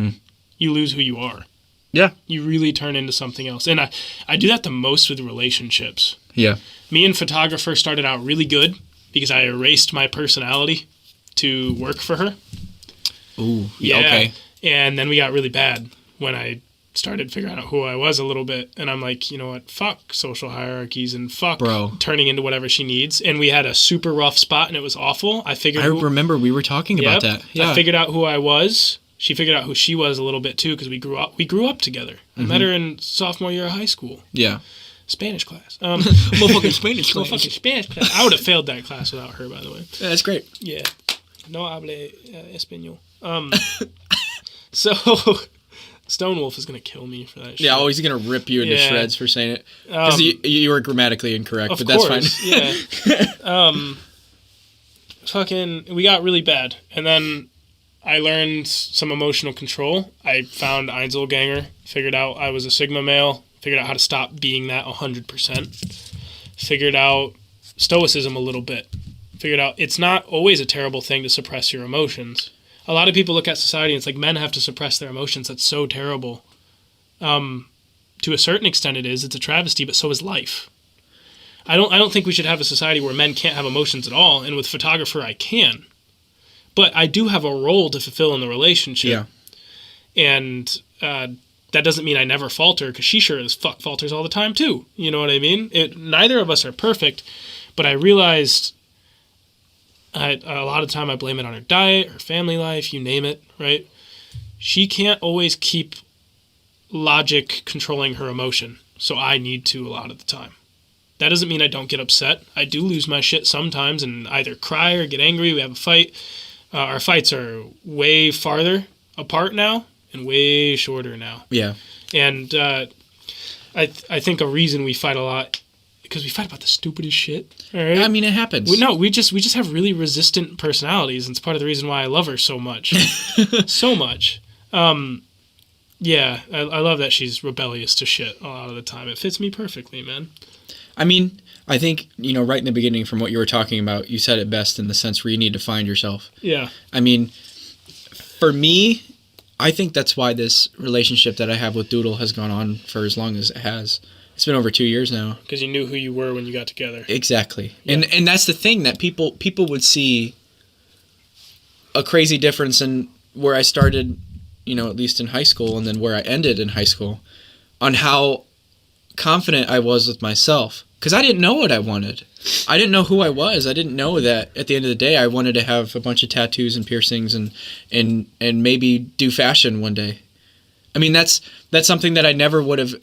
you lose who you are. Yeah. You really turn into something else. And I do that the most with relationships. Yeah. Me and photographer started out really good because I erased my personality to work for her. Ooh. Yeah. Okay. And then we got really bad when I started figuring out who I was a little bit. And I'm like, you know what? Fuck social hierarchies and fuck turning into whatever she needs. And we had a super rough spot and it was awful. I remember we were talking about that. Yeah. I figured out who I was. She figured out who she was a little bit too because we grew up together. I met her in sophomore year of high school. Yeah. Spanish class. Motherfucking Spanish class. Motherfucking Spanish class. I would have failed that class without her, by the way. Yeah, that's great. Yeah. No hable español. So Stonewolf is going to kill me for that shit. Yeah, he's going to rip you into shreds for saying it. Because you were grammatically incorrect, but that's fine. Yeah. We got really bad. And then I learned some emotional control. I found Einzelganger, figured out I was a Sigma male, figured out how to stop being that 100%, figured out stoicism a little bit, figured out it's not always a terrible thing to suppress your emotions. A lot of people look at society and it's like men have to suppress their emotions. That's so terrible. To a certain extent it is. It's a travesty, but so is life. I don't think we should have a society where men can't have emotions at all, and with photographer I can. But I do have a role to fulfill in the relationship. Yeah. And that doesn't mean I never falter, because she sure as fuck falters all the time, too. You know what I mean? Neither of us are perfect, but I realized a lot of time I blame it on her diet, her family life, you name it, right? She can't always keep logic controlling her emotion, so I need to a lot of the time. That doesn't mean I don't get upset. I do lose my shit sometimes and either cry or get angry. We have a fight. Our fights are way farther apart now and way shorter now. Yeah. And I think a reason we fight a lot because we fight about the stupidest shit. All right? I mean, it happens. We just have really resistant personalities, and it's part of the reason why I love her so much. So much. Yeah, I love that she's rebellious to shit a lot of the time. It fits me perfectly, man. I mean, I think, right in the beginning from what you were talking about, you said it best in the sense where you need to find yourself. Yeah. I mean, for me, I think that's why this relationship that I have with Doodle has gone on for as long as it has. It's been over 2 years now. Because you knew who you were when you got together. Exactly. Yeah. And that's the thing, that people would see a crazy difference in where I started, at least in high school, and then where I ended in high school, on how confident I was with myself. Because I didn't know what I wanted. I didn't know who I was. I didn't know that at the end of the day I wanted to have a bunch of tattoos and piercings and maybe do fashion one day. I mean, that's something that I never would have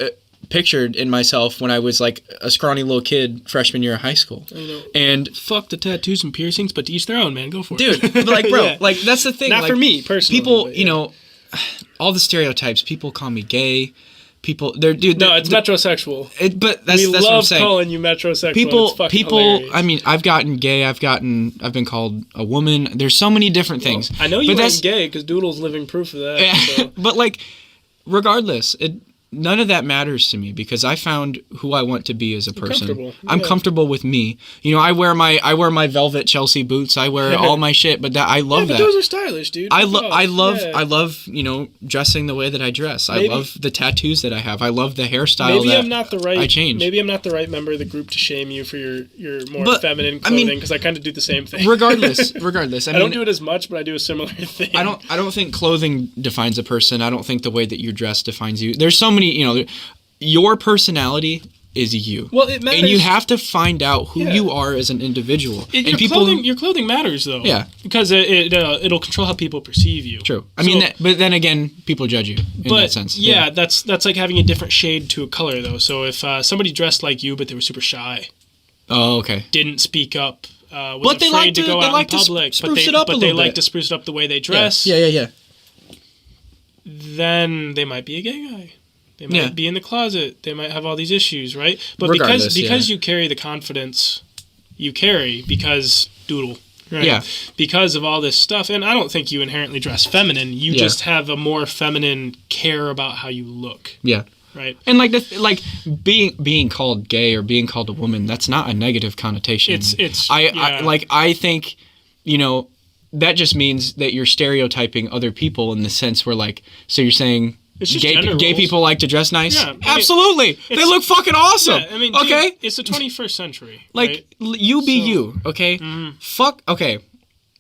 pictured in myself when I was like a scrawny little kid freshman year of high school. I know. And fuck the tattoos and piercings, but to each their own, man. Go for it. Dude, like, bro, Yeah. like, that's the thing. Not like, for me, personally. People, all the stereotypes. People call me gay. People, no, it's metrosexual. But that's what I'm love saying. calling you metrosexual. It's fucking hilarious. I mean, I've gotten gay. I've been called a woman. There's so many different things. I know you ain't gay because Doodle's living proof of that. Yeah, So. but like, regardless, none of that matters to me because I found who I want to be as a person. Comfortable. I'm comfortable with me. You know, I wear my velvet Chelsea boots. I wear all my shit, but I love that. Those are stylish, dude. I love, you know, dressing the way that I dress. I love the tattoos that I have. I love the hairstyle I change. Maybe I'm not the right member of the group to shame you for your more feminine clothing because I kind of do the same thing. Regardless. I don't do it as much, but I do a similar thing. I don't think clothing defines a person. I don't think the way that you dress defines you. There's so many, you know, your personality is you. Well, it matters. And you have to find out who you are as an individual. Your clothing matters, though. Yeah. Because it'll control how people perceive you. True. I mean, but then again, people judge you in that sense. Yeah, that's like having a different shade to a color, though. So if somebody dressed like you, but they were super shy. Oh, okay. Didn't speak up. Was but they afraid like to go out in public. Spruce it up a little bit. Like to spruce it up the way they dress. Yeah. Then they might be a gay guy. They might be in the closet. They might have all these issues, right? But because you carry the confidence you carry, because doodle, right? Yeah. Because of all this stuff, and I don't think you inherently dress feminine. You just have a more feminine care about how you look. Yeah. Right. And being called gay or being called a woman, that's not a negative connotation. I think, you know, that just means that you're stereotyping other people in the sense where, like, so you're saying gay people like to dress nice? Yeah, absolutely. They look fucking awesome. Yeah, I mean, okay? Dude, it's the 21st century. Like, right? you be you, okay? Mm-hmm. Okay.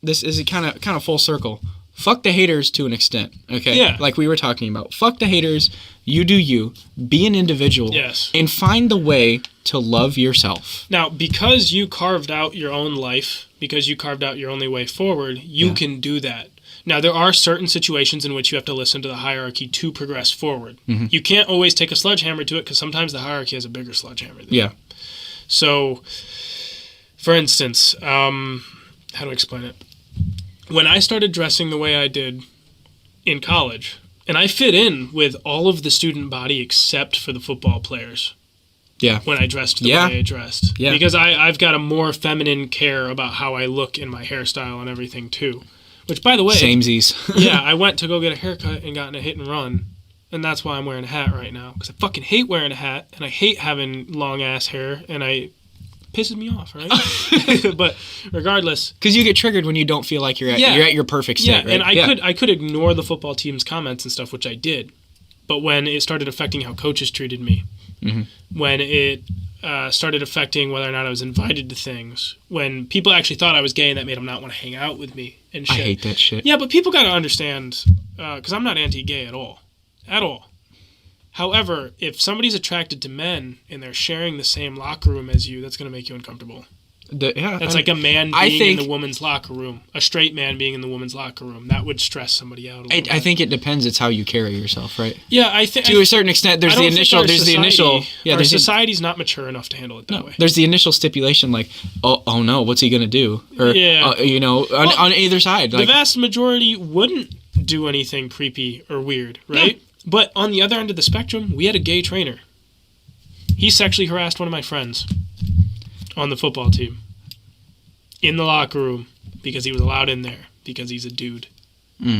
This is kind of full circle. Fuck the haters to an extent, okay? Yeah. Like we were talking about. Fuck the haters. You do you. Be an individual. Yes. And find the way to love yourself. Now, because you carved out your own life, because you carved out your only way forward, you can do that. Now, there are certain situations in which you have to listen to the hierarchy to progress forward. Mm-hmm. You can't always take a sledgehammer to it because sometimes the hierarchy has a bigger sledgehammer than you. So, for instance, how do I explain it? When I started dressing the way I did in college, and I fit in with all of the student body except for the football players. Yeah. When I dressed the way I dressed. Yeah. Because I've got a more feminine care about how I look in my hairstyle and everything too. Which, by the way... Samesies. Yeah, I went to go get a haircut and got in a hit and run. And that's why I'm wearing a hat right now. Because I fucking hate wearing a hat, and I hate having long-ass hair, and pisses me off, right? But regardless... Because you get triggered when you don't feel like you're at your perfect state, right? And I could ignore the football team's comments and stuff, which I did. But when it started affecting how coaches treated me, when it started affecting whether or not I was invited to things, when people actually thought I was gay and that made them not want to hang out with me and shit. I hate that shit. Yeah, but people got to understand, because I'm not anti-gay at all. At all. However, if somebody's attracted to men and they're sharing the same locker room as you, that's going to make you uncomfortable. That's like a man being in the woman's locker room. A straight man being in the woman's locker room. That would stress somebody out a little bit. I think it depends. It's how you carry yourself, right? Yeah, I think... To a certain extent, there's the initial... Yeah, our society's not mature enough to handle it that way. There's the initial stipulation like, oh no, what's he going to do? Or, on either side. The vast majority wouldn't do anything creepy or weird, right? Yeah. But on the other end of the spectrum, we had a gay trainer. He sexually harassed one of my friends on the football team in the locker room because he was allowed in there because he's a dude,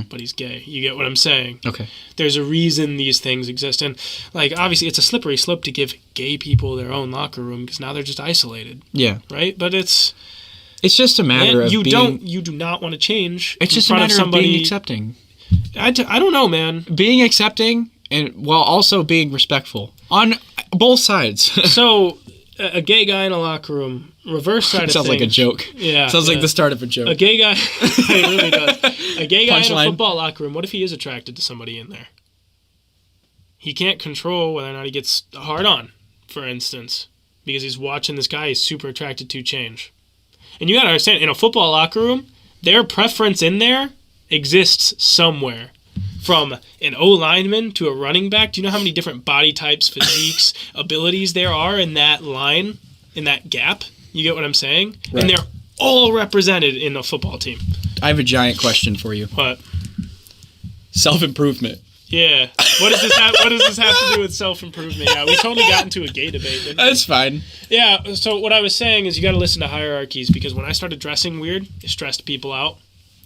but he's gay. You get what I'm saying? Okay. There's a reason these things exist. And, like, obviously it's a slippery slope to give gay people their own locker room because now they're just isolated. Yeah. Right? But it's just a matter of you do not want to change. It's just a matter of being accepting. I don't know, man. Being accepting and while also being respectful on both sides. So, a gay guy in a locker room, reverse side of things. Sounds like a joke. Yeah. Sounds like the start of a joke. A gay guy, it really does. A gay guy in a football locker room, what if he is attracted to somebody in there? He can't control whether or not he gets hard on, for instance, because he's watching this guy he's super attracted to change. And you gotta understand, in a football locker room, their preference in there exists somewhere. From an O-lineman to a running back, do you know how many different body types, physiques, abilities there are in that line, in that gap? You get what I'm saying? Right. And they're all represented in a football team. I have a giant question for you. What? Self-improvement. Yeah. What does this have to do with self-improvement? Yeah, we totally got into a gay debate, didn't we? That's fine. Yeah, so what I was saying is you got to listen to hierarchies because when I started dressing weird, it stressed people out.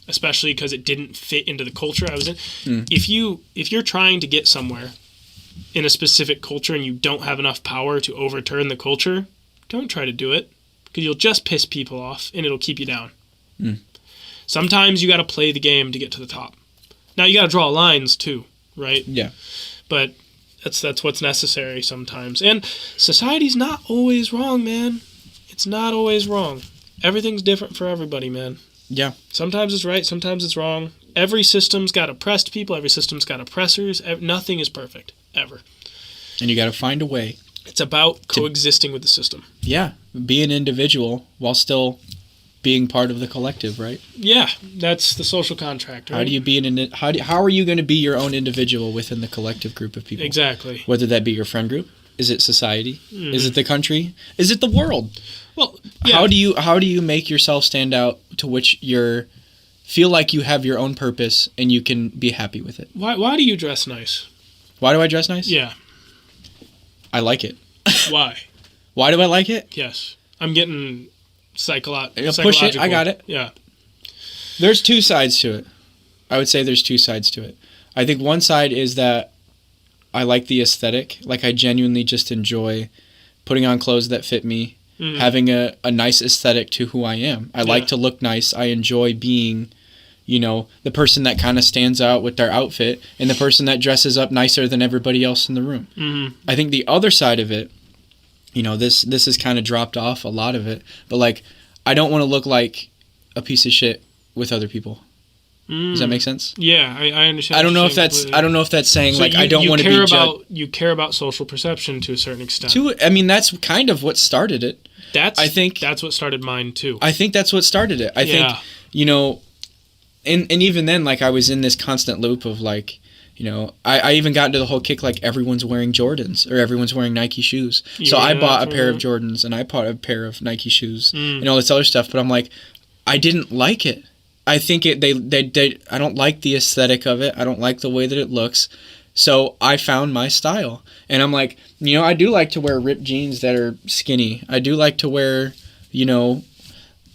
Especially because it didn't fit into the culture I was in. If you're trying to get somewhere in a specific culture and you don't have enough power to overturn the culture, don't try to do it, because you'll just piss people off and it'll keep you down. Sometimes you got to play the game to get to the top. Now you got to draw lines too, right? Yeah. But that's what's necessary sometimes. And society's not always wrong, man. It's not always wrong. Everything's different for everybody, man. Yeah. Sometimes it's right, sometimes it's wrong. Every system's got oppressed people, every system's got oppressors. Nothing is perfect, ever. And you got to find a way. It's about coexisting with the system. Yeah. Be an individual while still being part of the collective, right? Yeah, that's the social contract, right? How are you going to be your own individual within the collective group of people? Exactly. Whether that be your friend group, is it society? Is it the country? Is it the world? Well, yeah. How do you make yourself stand out to which feel like you have your own purpose and you can be happy with it? Why do you dress nice? Why do I dress nice? Yeah. I like it. Why? Why do I like it? Yes. I'm getting psychological. Push it. I got it. Yeah. There's two sides to it. I would say there's two sides to it. I think one side is that I like the aesthetic. Like, I genuinely just enjoy putting on clothes that fit me, having a nice aesthetic to who I am. I like to look nice. I enjoy being, the person that kind of stands out with their outfit and the person that dresses up nicer than everybody else in the room. I think the other side of it, this has kind of dropped off a lot of it, but like, I don't want to look like a piece of shit with other people. Does that make sense? Yeah, I understand. I don't know if that's saying so I don't want to be judged. You care about social perception to a certain extent. That's kind of what started it. I think that's what started mine too. I think that's what started it. I think, and even then, like, I was in this constant loop of like, I even got into the whole kick like everyone's wearing Jordans or everyone's wearing Nike shoes. So I bought a pair of Jordans and I bought a pair of Nike shoes and all this other stuff. But I'm like, I didn't like it. I think I don't like the aesthetic of it. I don't like the way that it looks. So I found my style. And I'm like, I do like to wear ripped jeans that are skinny. I do like to wear,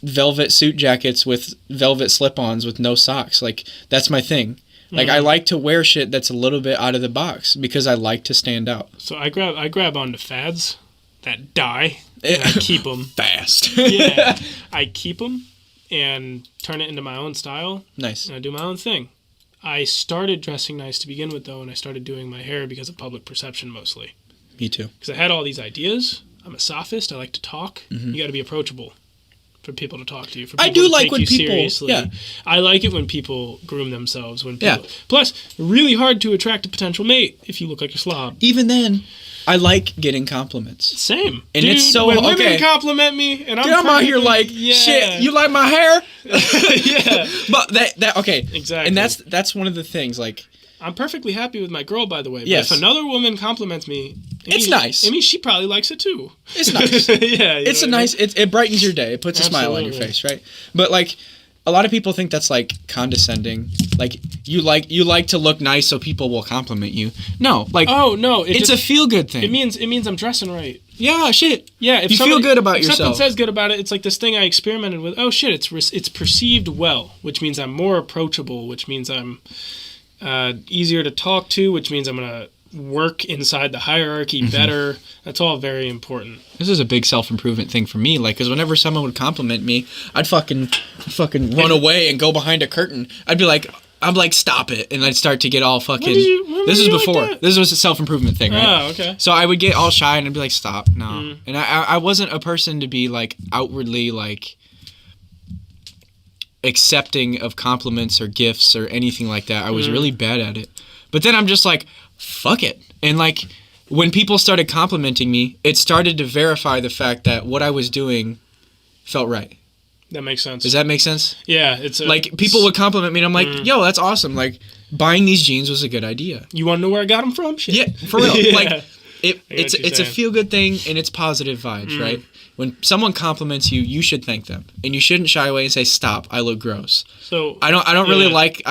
velvet suit jackets with velvet slip-ons with no socks. Like, that's my thing. Like, I like to wear shit that's a little bit out of the box because I like to stand out. So I grab onto fads that die and I keep them. Fast. Yeah. I keep them and turn it into my own style. Nice. And I do my own thing. I started dressing nice to begin with, though, and I started doing my hair because of public perception mostly. Me too. Because I had all these ideas. I'm a sophist. I like to talk. You got to be approachable for people to talk to you. For people I do to like take when you people. Seriously. Yeah. I like it when people groom themselves. Plus, really hard to attract a potential mate if you look like a slob. Even then, I like getting compliments. Same. And Dude, it's so when okay. women compliment me, and I'm out here like, shit, you like my hair? Yeah. But that okay. Exactly. And that's one of the things, like, I'm perfectly happy with my girl, by the way. But yes. if another woman compliments me, it's nice. I mean, she probably likes it too. It's nice. Yeah. It's a nice. It brightens your day. It puts a smile on your face, right? But like, a lot of people think that's like condescending. Like, you like to look nice so people will compliment you. No, like, oh no, it's a feel good thing. It means I'm dressing right. Yeah, shit. Yeah, if you feel good about if yourself. Someone says good about it, it's like this thing I experimented with. Oh shit, it's perceived well, which means I'm more approachable, which means I'm easier to talk to, which means I'm gonna work inside the hierarchy better. That's all very important. This is a big self-improvement thing for me, like, because whenever someone would compliment me, I'd fucking run away and go behind a curtain. I'd be like, I'm like, stop it, and I'd start to get all fucking. This is before. Like, this was a self-improvement thing, right? Oh, okay. So I would get all shy and I'd be like, stop, no. And I wasn't a person to be like outwardly like accepting of compliments or gifts or anything like that. I was really bad at it. But then I'm just like, fuck it. And like, when people started complimenting me, it started to verify the fact that what I was doing felt right. That makes sense. Does that make sense? Yeah. Like, people would compliment me and I'm like, yo, that's awesome. Like, buying these jeans was a good idea. You want to know where I got them from? Shit. Yeah, for real. Yeah. Like, it's a feel-good thing and it's positive vibes, right? When someone compliments you, you should thank them. And you shouldn't shy away and say, stop, I look gross. So I don't really like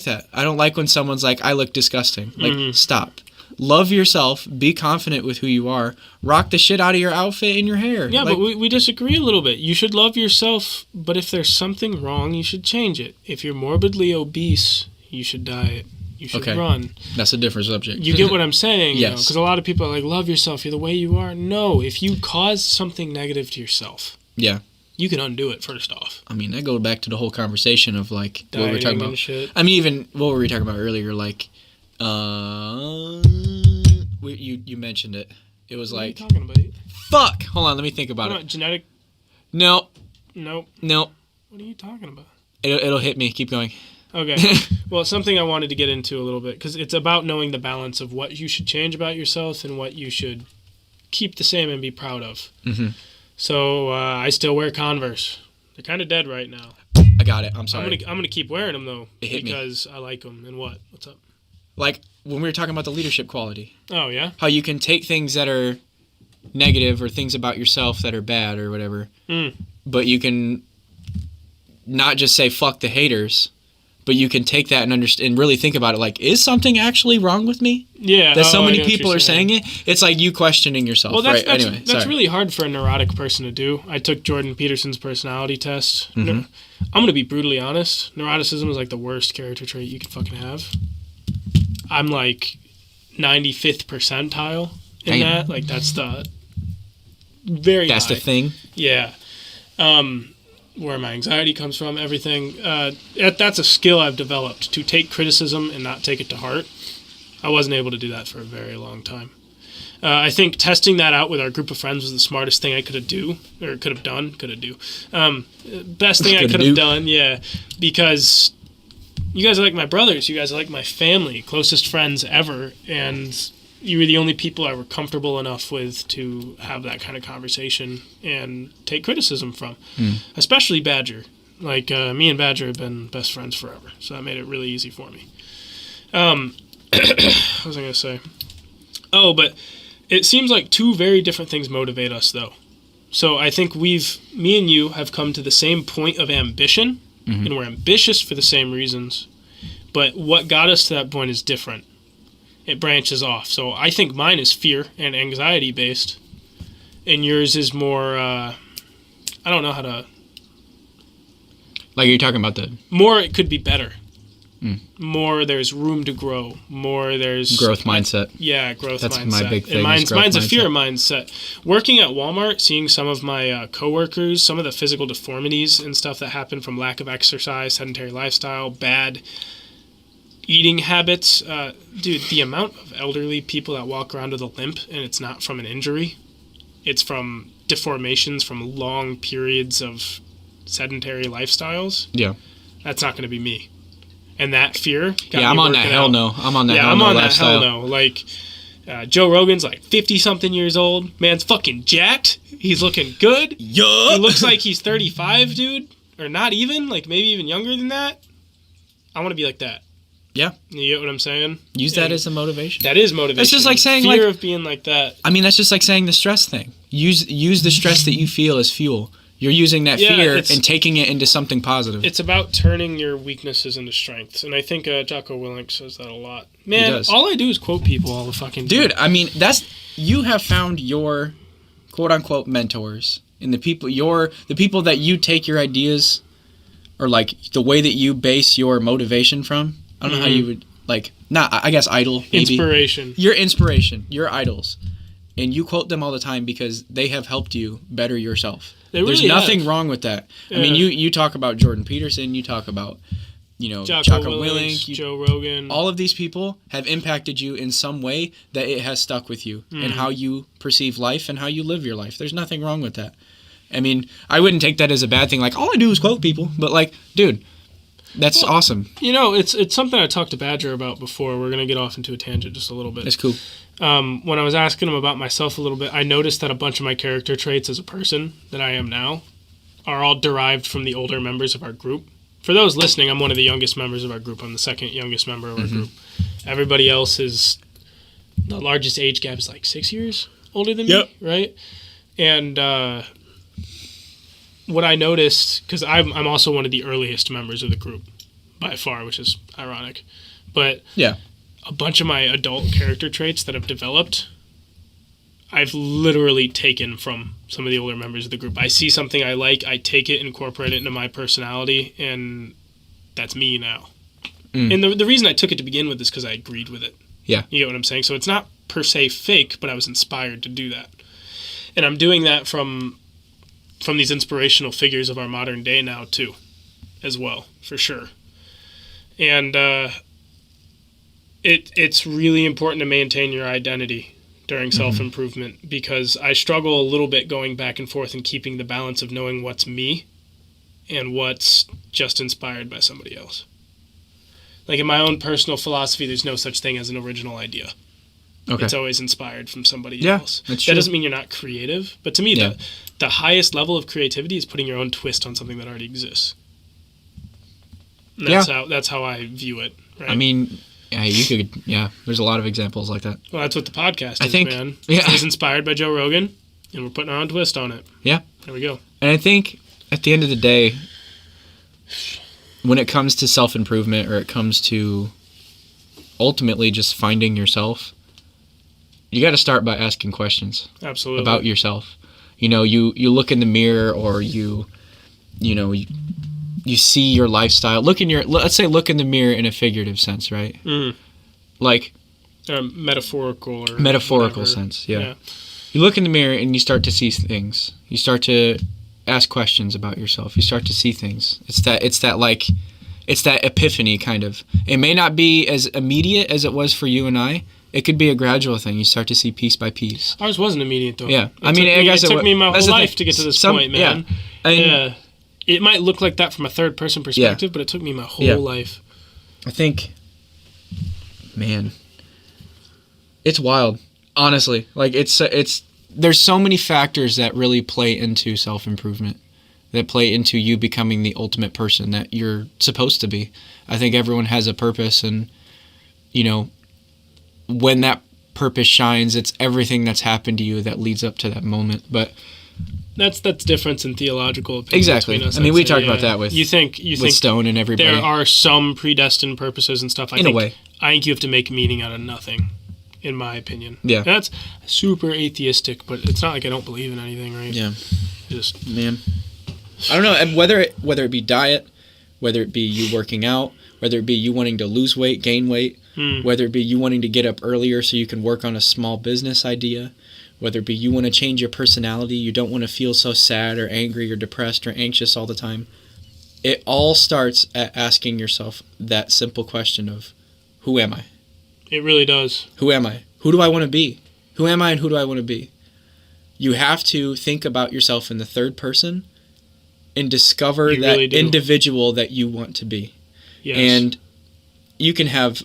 that. I don't like when someone's like, I look disgusting. Like, stop. Love yourself. Be confident with who you are. Rock the shit out of your outfit and your hair. Yeah, like, but we disagree a little bit. You should love yourself, but if there's something wrong, you should change it. If you're morbidly obese, you should diet. You should Okay. run. That's a different subject. You get what I'm saying? Yes. Because a lot of people are like, love yourself. You're the way you are. No, if you cause something negative to yourself, Yeah. you can undo it first off. I mean, that goes back to the whole conversation of like what we were Dieting talking and about. shit. I mean, even what were we talking about earlier? Like, you mentioned it. It was What are you like, talking about? fuck. Hold on, let me think about What it. about genetic? No, Nope. no. What are you talking about? It'll hit me. Keep going. Okay. Well, it's something I wanted to get into a little bit because it's about knowing the balance of what you should change about yourself and what you should keep the same and be proud of. Mm-hmm. So I still wear Converse. They're kind of dead right now. I got it. I'm sorry. I'm gonna keep wearing them though It hit me. because I like them. And what? What's up? Like when we were talking about the leadership quality, Oh yeah. how you can take things that are negative or things about yourself that are bad or whatever, but you can not just say fuck the haters, but you can take that and understand and really think about it. Like, is something actually wrong with me? Yeah. That so I many know what people you're are saying it. It's like you questioning yourself. Well, that's right? Anyway, that's sorry. really hard for a neurotic person to do. I took Jordan Peterson's personality test. Mhm. I'm gonna be brutally honest. Neuroticism is like the worst character trait you could fucking have. I'm like 95th percentile in Damn. that. Like that's the very That's high. the thing. Yeah. Where my anxiety comes from, everything. That's a skill I've developed, to take criticism and not take it to heart. I wasn't able to do that for a very long time. I think testing that out with our group of friends was the smartest thing I could have done. Best thing I could have done, yeah. Because you guys are like my brothers. You guys are like my family, closest friends ever. And you were the only people I were comfortable enough with to have that kind of conversation and take criticism from, especially Badger. Like me and Badger have been best friends forever, so that made it really easy for me. What was I going to say? Oh, but it seems like two very different things motivate us, though. So I think me and you have come to the same point of ambition, and we're ambitious for the same reasons, but what got us to that point is different. It branches off. So I think mine is fear and anxiety based, and yours is more, I don't know how to... Like you're talking about the More, it could be better. More, there's room to grow. More, there's... growth mindset. Yeah, growth That's mindset. my big thing. And mine's growth a mindset. fear mindset. Working at Walmart, seeing some of my coworkers, some of the physical deformities and stuff that happen from lack of exercise, sedentary lifestyle, bad eating habits. Dude, the amount of elderly people that walk around with a limp and it's not from an injury, it's from deformations from long periods of sedentary lifestyles. Yeah. That's not going to be me. And that fear got Yeah, I'm me on that working hell out. no. I'm on that Yeah, hell I'm no on that lifestyle. hell no. Like, Joe Rogan's like 50-something years old. Man's fucking jacked. He's looking good. Yeah. He looks like he's 35, dude. Or not even. Like, maybe even younger than that. I want to be like that. Yeah. You get what I'm saying? Use that And as a motivation. that is motivation. It's just like saying, fear like- of being like that. I mean, that's just like saying the stress thing. Use the stress that you feel as fuel. You're using that Yeah, fear it's- and taking it into something positive. It's about turning your weaknesses into strengths. And I think Jocko Willink says that a lot. Man, does. all I do is quote people all the fucking time. Dude, I mean, you have found your quote unquote mentors and the people that you take your ideas or like the way that you base your motivation from. I don't know how you would I guess idol maybe. Inspiration. Your inspiration, your idols. And you quote them all the time because they have helped you better yourself. They There's really nothing have. wrong with that. Yeah. I mean, you talk about Jordan Peterson, you talk about, Jocko Willink, Willink, Joe Rogan. all of these people have impacted you in some way that it has stuck with you and how you perceive life and how you live your life. There's nothing wrong with that. I mean, I wouldn't take that as a bad thing. Like, all I do is quote people. But, like, dude, that's awesome. It's something I talked to Badger about before. We're going to get off into a tangent just a little bit. It's cool. When I was asking him about myself a little bit, I noticed that a bunch of my character traits as a person that I am now are all derived from the older members of our group. For those listening, I'm one of the youngest members of our group. I'm the second youngest member of our group. Everybody else is, the largest age gap is like 6 years older than me, right? And what I noticed, because I'm also one of the earliest members of the group by far, which is ironic, but Yeah. a bunch of my adult character traits that have developed, I've literally taken from some of the older members of the group. I see something I like, I take it, incorporate it into my personality, and that's me now. And the reason I took it to begin with is because I agreed with it. Yeah. You get what I'm saying? So it's not per se fake, but I was inspired to do that. And I'm doing that from these inspirational figures of our modern day now, too, as well, for sure. And it's really important to maintain your identity during self-improvement, because I struggle a little bit going back and forth and keeping the balance of knowing what's me and what's just inspired by somebody else. Like in my own personal philosophy, there's no such thing as an original idea. Okay. It's always inspired from somebody else. That's true. That doesn't mean you're not creative, but to me, the highest level of creativity is putting your own twist on something that already exists. And that's how I view it. Right? I mean, there's a lot of examples like that. Well, that's what the podcast is, man. Yeah. It was inspired by Joe Rogan, and we're putting our own twist on it. Yeah. There we go. And I think at the end of the day, when it comes to self-improvement, or it comes to ultimately just finding yourself, you got to start by asking questions. Absolutely. About yourself. You know, you look in the mirror, or you see your lifestyle. Let's say look in the mirror in a figurative sense, right? Mm. Like metaphorical sense, yeah. You look in the mirror and you start to see things. You start to ask questions about yourself. You start to see things. It's that epiphany kind of. It may not be as immediate as it was for you and I. It could be a gradual thing. You start to see piece by piece. Ours wasn't immediate though. Yeah, it took me my whole life to get to this point, man. Yeah. It might look like that from a third person perspective, but it took me my whole life. I think, man, it's wild. Honestly, like it's there's so many factors that really play into self-improvement, that play into you becoming the ultimate person that you're supposed to be. I think everyone has a purpose, and when that purpose shines, it's everything that's happened to you that leads up to that moment. But that's difference in theological opinion. Exactly. I mean, we talked about that with Stone and everybody. There are some predestined purposes and stuff. In a way. I think you have to make meaning out of nothing, in my opinion. Yeah. And that's super atheistic, but it's not like I don't believe in anything, right? Yeah. Man, I don't know. And whether it be diet, whether it be you working out, whether it be you wanting to lose weight, gain weight, whether it be you wanting to get up earlier so you can work on a small business idea, whether it be you want to change your personality, you don't want to feel so sad or angry or depressed or anxious all the time. It all starts at asking yourself that simple question of, who am I? It really does. Who am I? Who do I want to be? Who am I and who do I want to be? You have to think about yourself in the third person and discover that individual that you want to be. Yes. And you can have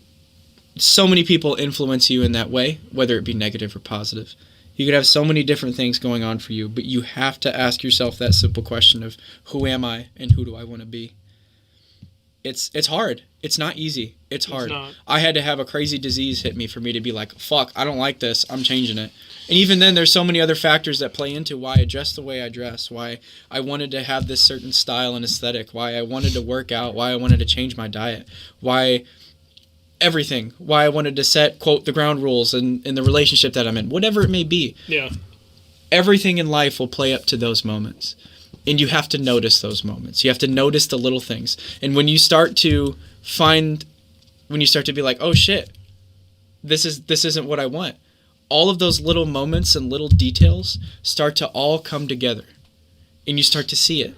so many people influence you in that way, whether it be negative or positive. You could have so many different things going on for you, but you have to ask yourself that simple question of, who am I and who do I want to be? It's hard. It's not easy. It's hard. I had to have a crazy disease hit me for me to be like, fuck, I don't like this. I'm changing it. And even then, there's so many other factors that play into why I dress the way I dress, why I wanted to have this certain style and aesthetic, why I wanted to work out, why I wanted to change my diet, why I wanted to set, quote, the ground rules in the relationship that I'm in, whatever it may be. Yeah. Everything in life will play up to those moments. And you have to notice those moments. You have to notice the little things. And when you start to be like, oh shit, this isn't what I want, all of those little moments and little details start to all come together. And you start to see it.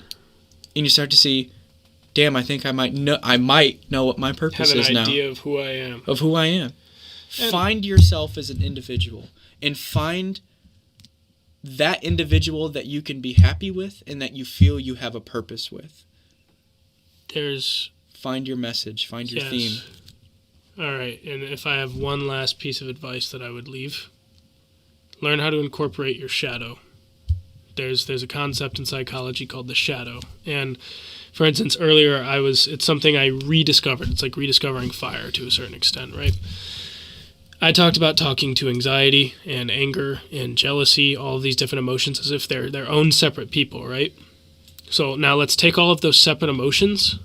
And you start to see, damn, I think I might know what my purpose is now. Have an idea of who I am. Find yourself as an individual, and find that individual that you can be happy with and that you feel you have a purpose with. Find your message, find your theme. All right, and if I have one last piece of advice that I would leave, learn how to incorporate your shadow. There's a concept in psychology called the shadow. And for instance, earlier it's something I rediscovered. It's like rediscovering fire to a certain extent, right? I talked about talking to anxiety and anger and jealousy, all of these different emotions as if they're their own separate people, right? So now let's take all of those separate emotions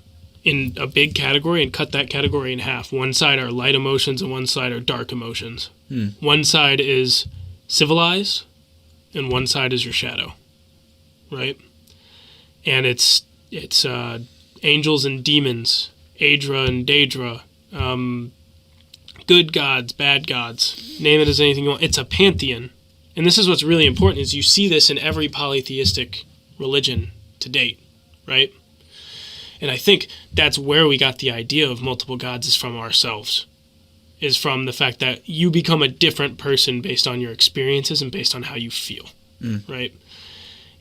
in a big category and cut that category in half. One side are light emotions and one side are dark emotions. One side is civilized and one side is your shadow, right? And it's angels and demons, Aedra and Daedra, good gods, bad gods, name it as anything you want. It's a pantheon. And this is what's really important, is you see this in every polytheistic religion to date, right? And I think that's where we got the idea of multiple gods, is from ourselves. Is from the fact that you become a different person based on your experiences and based on how you feel, right?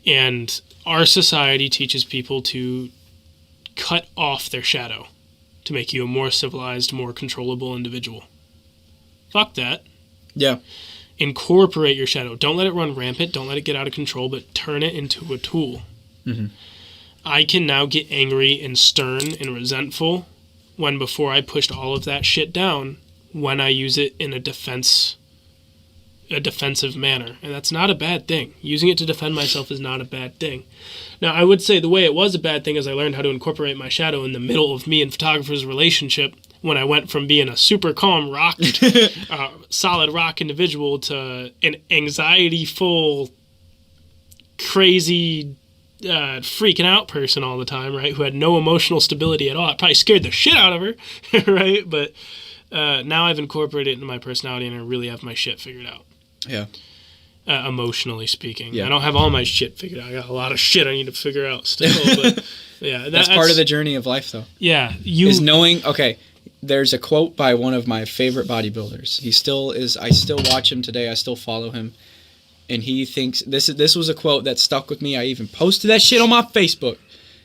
And our society teaches people to cut off their shadow to make you a more civilized, more controllable individual. Fuck that. Yeah. Incorporate your shadow. Don't let it run rampant. Don't let it get out of control, but turn it into a tool. Mm-hmm. I can now get angry and stern and resentful when before I pushed all of that shit down, when I use it in a defensive manner. And that's not a bad thing. Using it to defend myself is not a bad thing. Now, I would say the way it was a bad thing is I learned how to incorporate my shadow in the middle of me and photographer's relationship, when I went from being a super calm rock, solid rock individual to an anxiety-full, crazy, freaking out person all the time, right? Who had no emotional stability at all. It probably scared the shit out of her, right? But now I've incorporated it into my personality and I really have my shit figured out. Yeah. Emotionally speaking. Yeah. I don't have all my shit figured out. I got a lot of shit I need to figure out still. But yeah, that's part of the journey of life, though. Yeah. Is knowing, okay, there's a quote by one of my favorite bodybuilders. He still is, I still watch him today. I still follow him. And he thinks, this was a quote that stuck with me. I even posted that shit on my Facebook.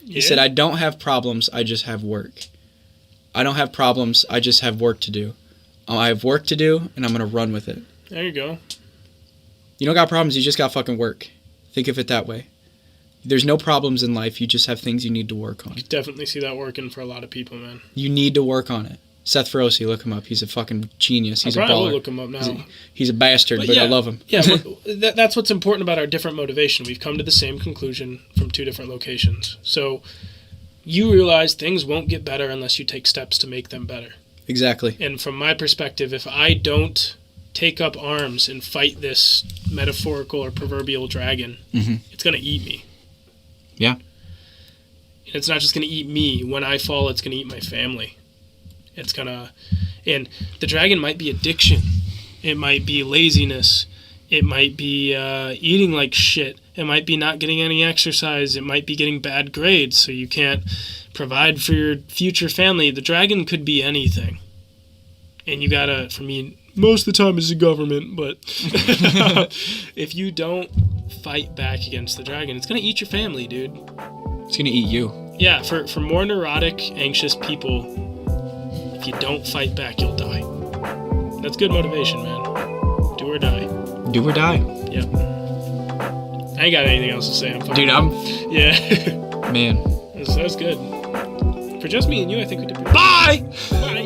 He said, I don't have problems, I just have work. I don't have problems, I just have work to do. I have work to do, and I'm going to run with it. There you go. You don't got problems, you just got fucking work. Think of it that way. There's no problems in life, you just have things you need to work on. You definitely see that working for a lot of people, man. You need to work on it. Seth Feroce, look him up. He's a fucking genius. He's a baller. I probably will look him up now. He's a bastard, but I love him. Yeah, that's what's important about our different motivation. We've come to the same conclusion from two different locations. So you realize things won't get better unless you take steps to make them better. Exactly. And from my perspective, if I don't take up arms and fight this metaphorical or proverbial dragon, it's going to eat me. Yeah. And it's not just going to eat me. When I fall, it's going to eat my family. It's gonna, and the dragon might be addiction. It might be laziness. It might be eating like shit. It might be not getting any exercise. It might be getting bad grades, so you can't provide for your future family. The dragon could be anything. And you gotta, for me, most of the time it's the government, but if you don't fight back against the dragon, it's gonna eat your family, dude. It's gonna eat you. Yeah, for more neurotic, anxious people, if you don't fight back, you'll die. That's good motivation, man. Do or die. Do or die. Yep. I ain't got anything else to say. Dude, I'm... Yeah. Man. That's good. For just me and you, I think we did pretty Bye! Bye!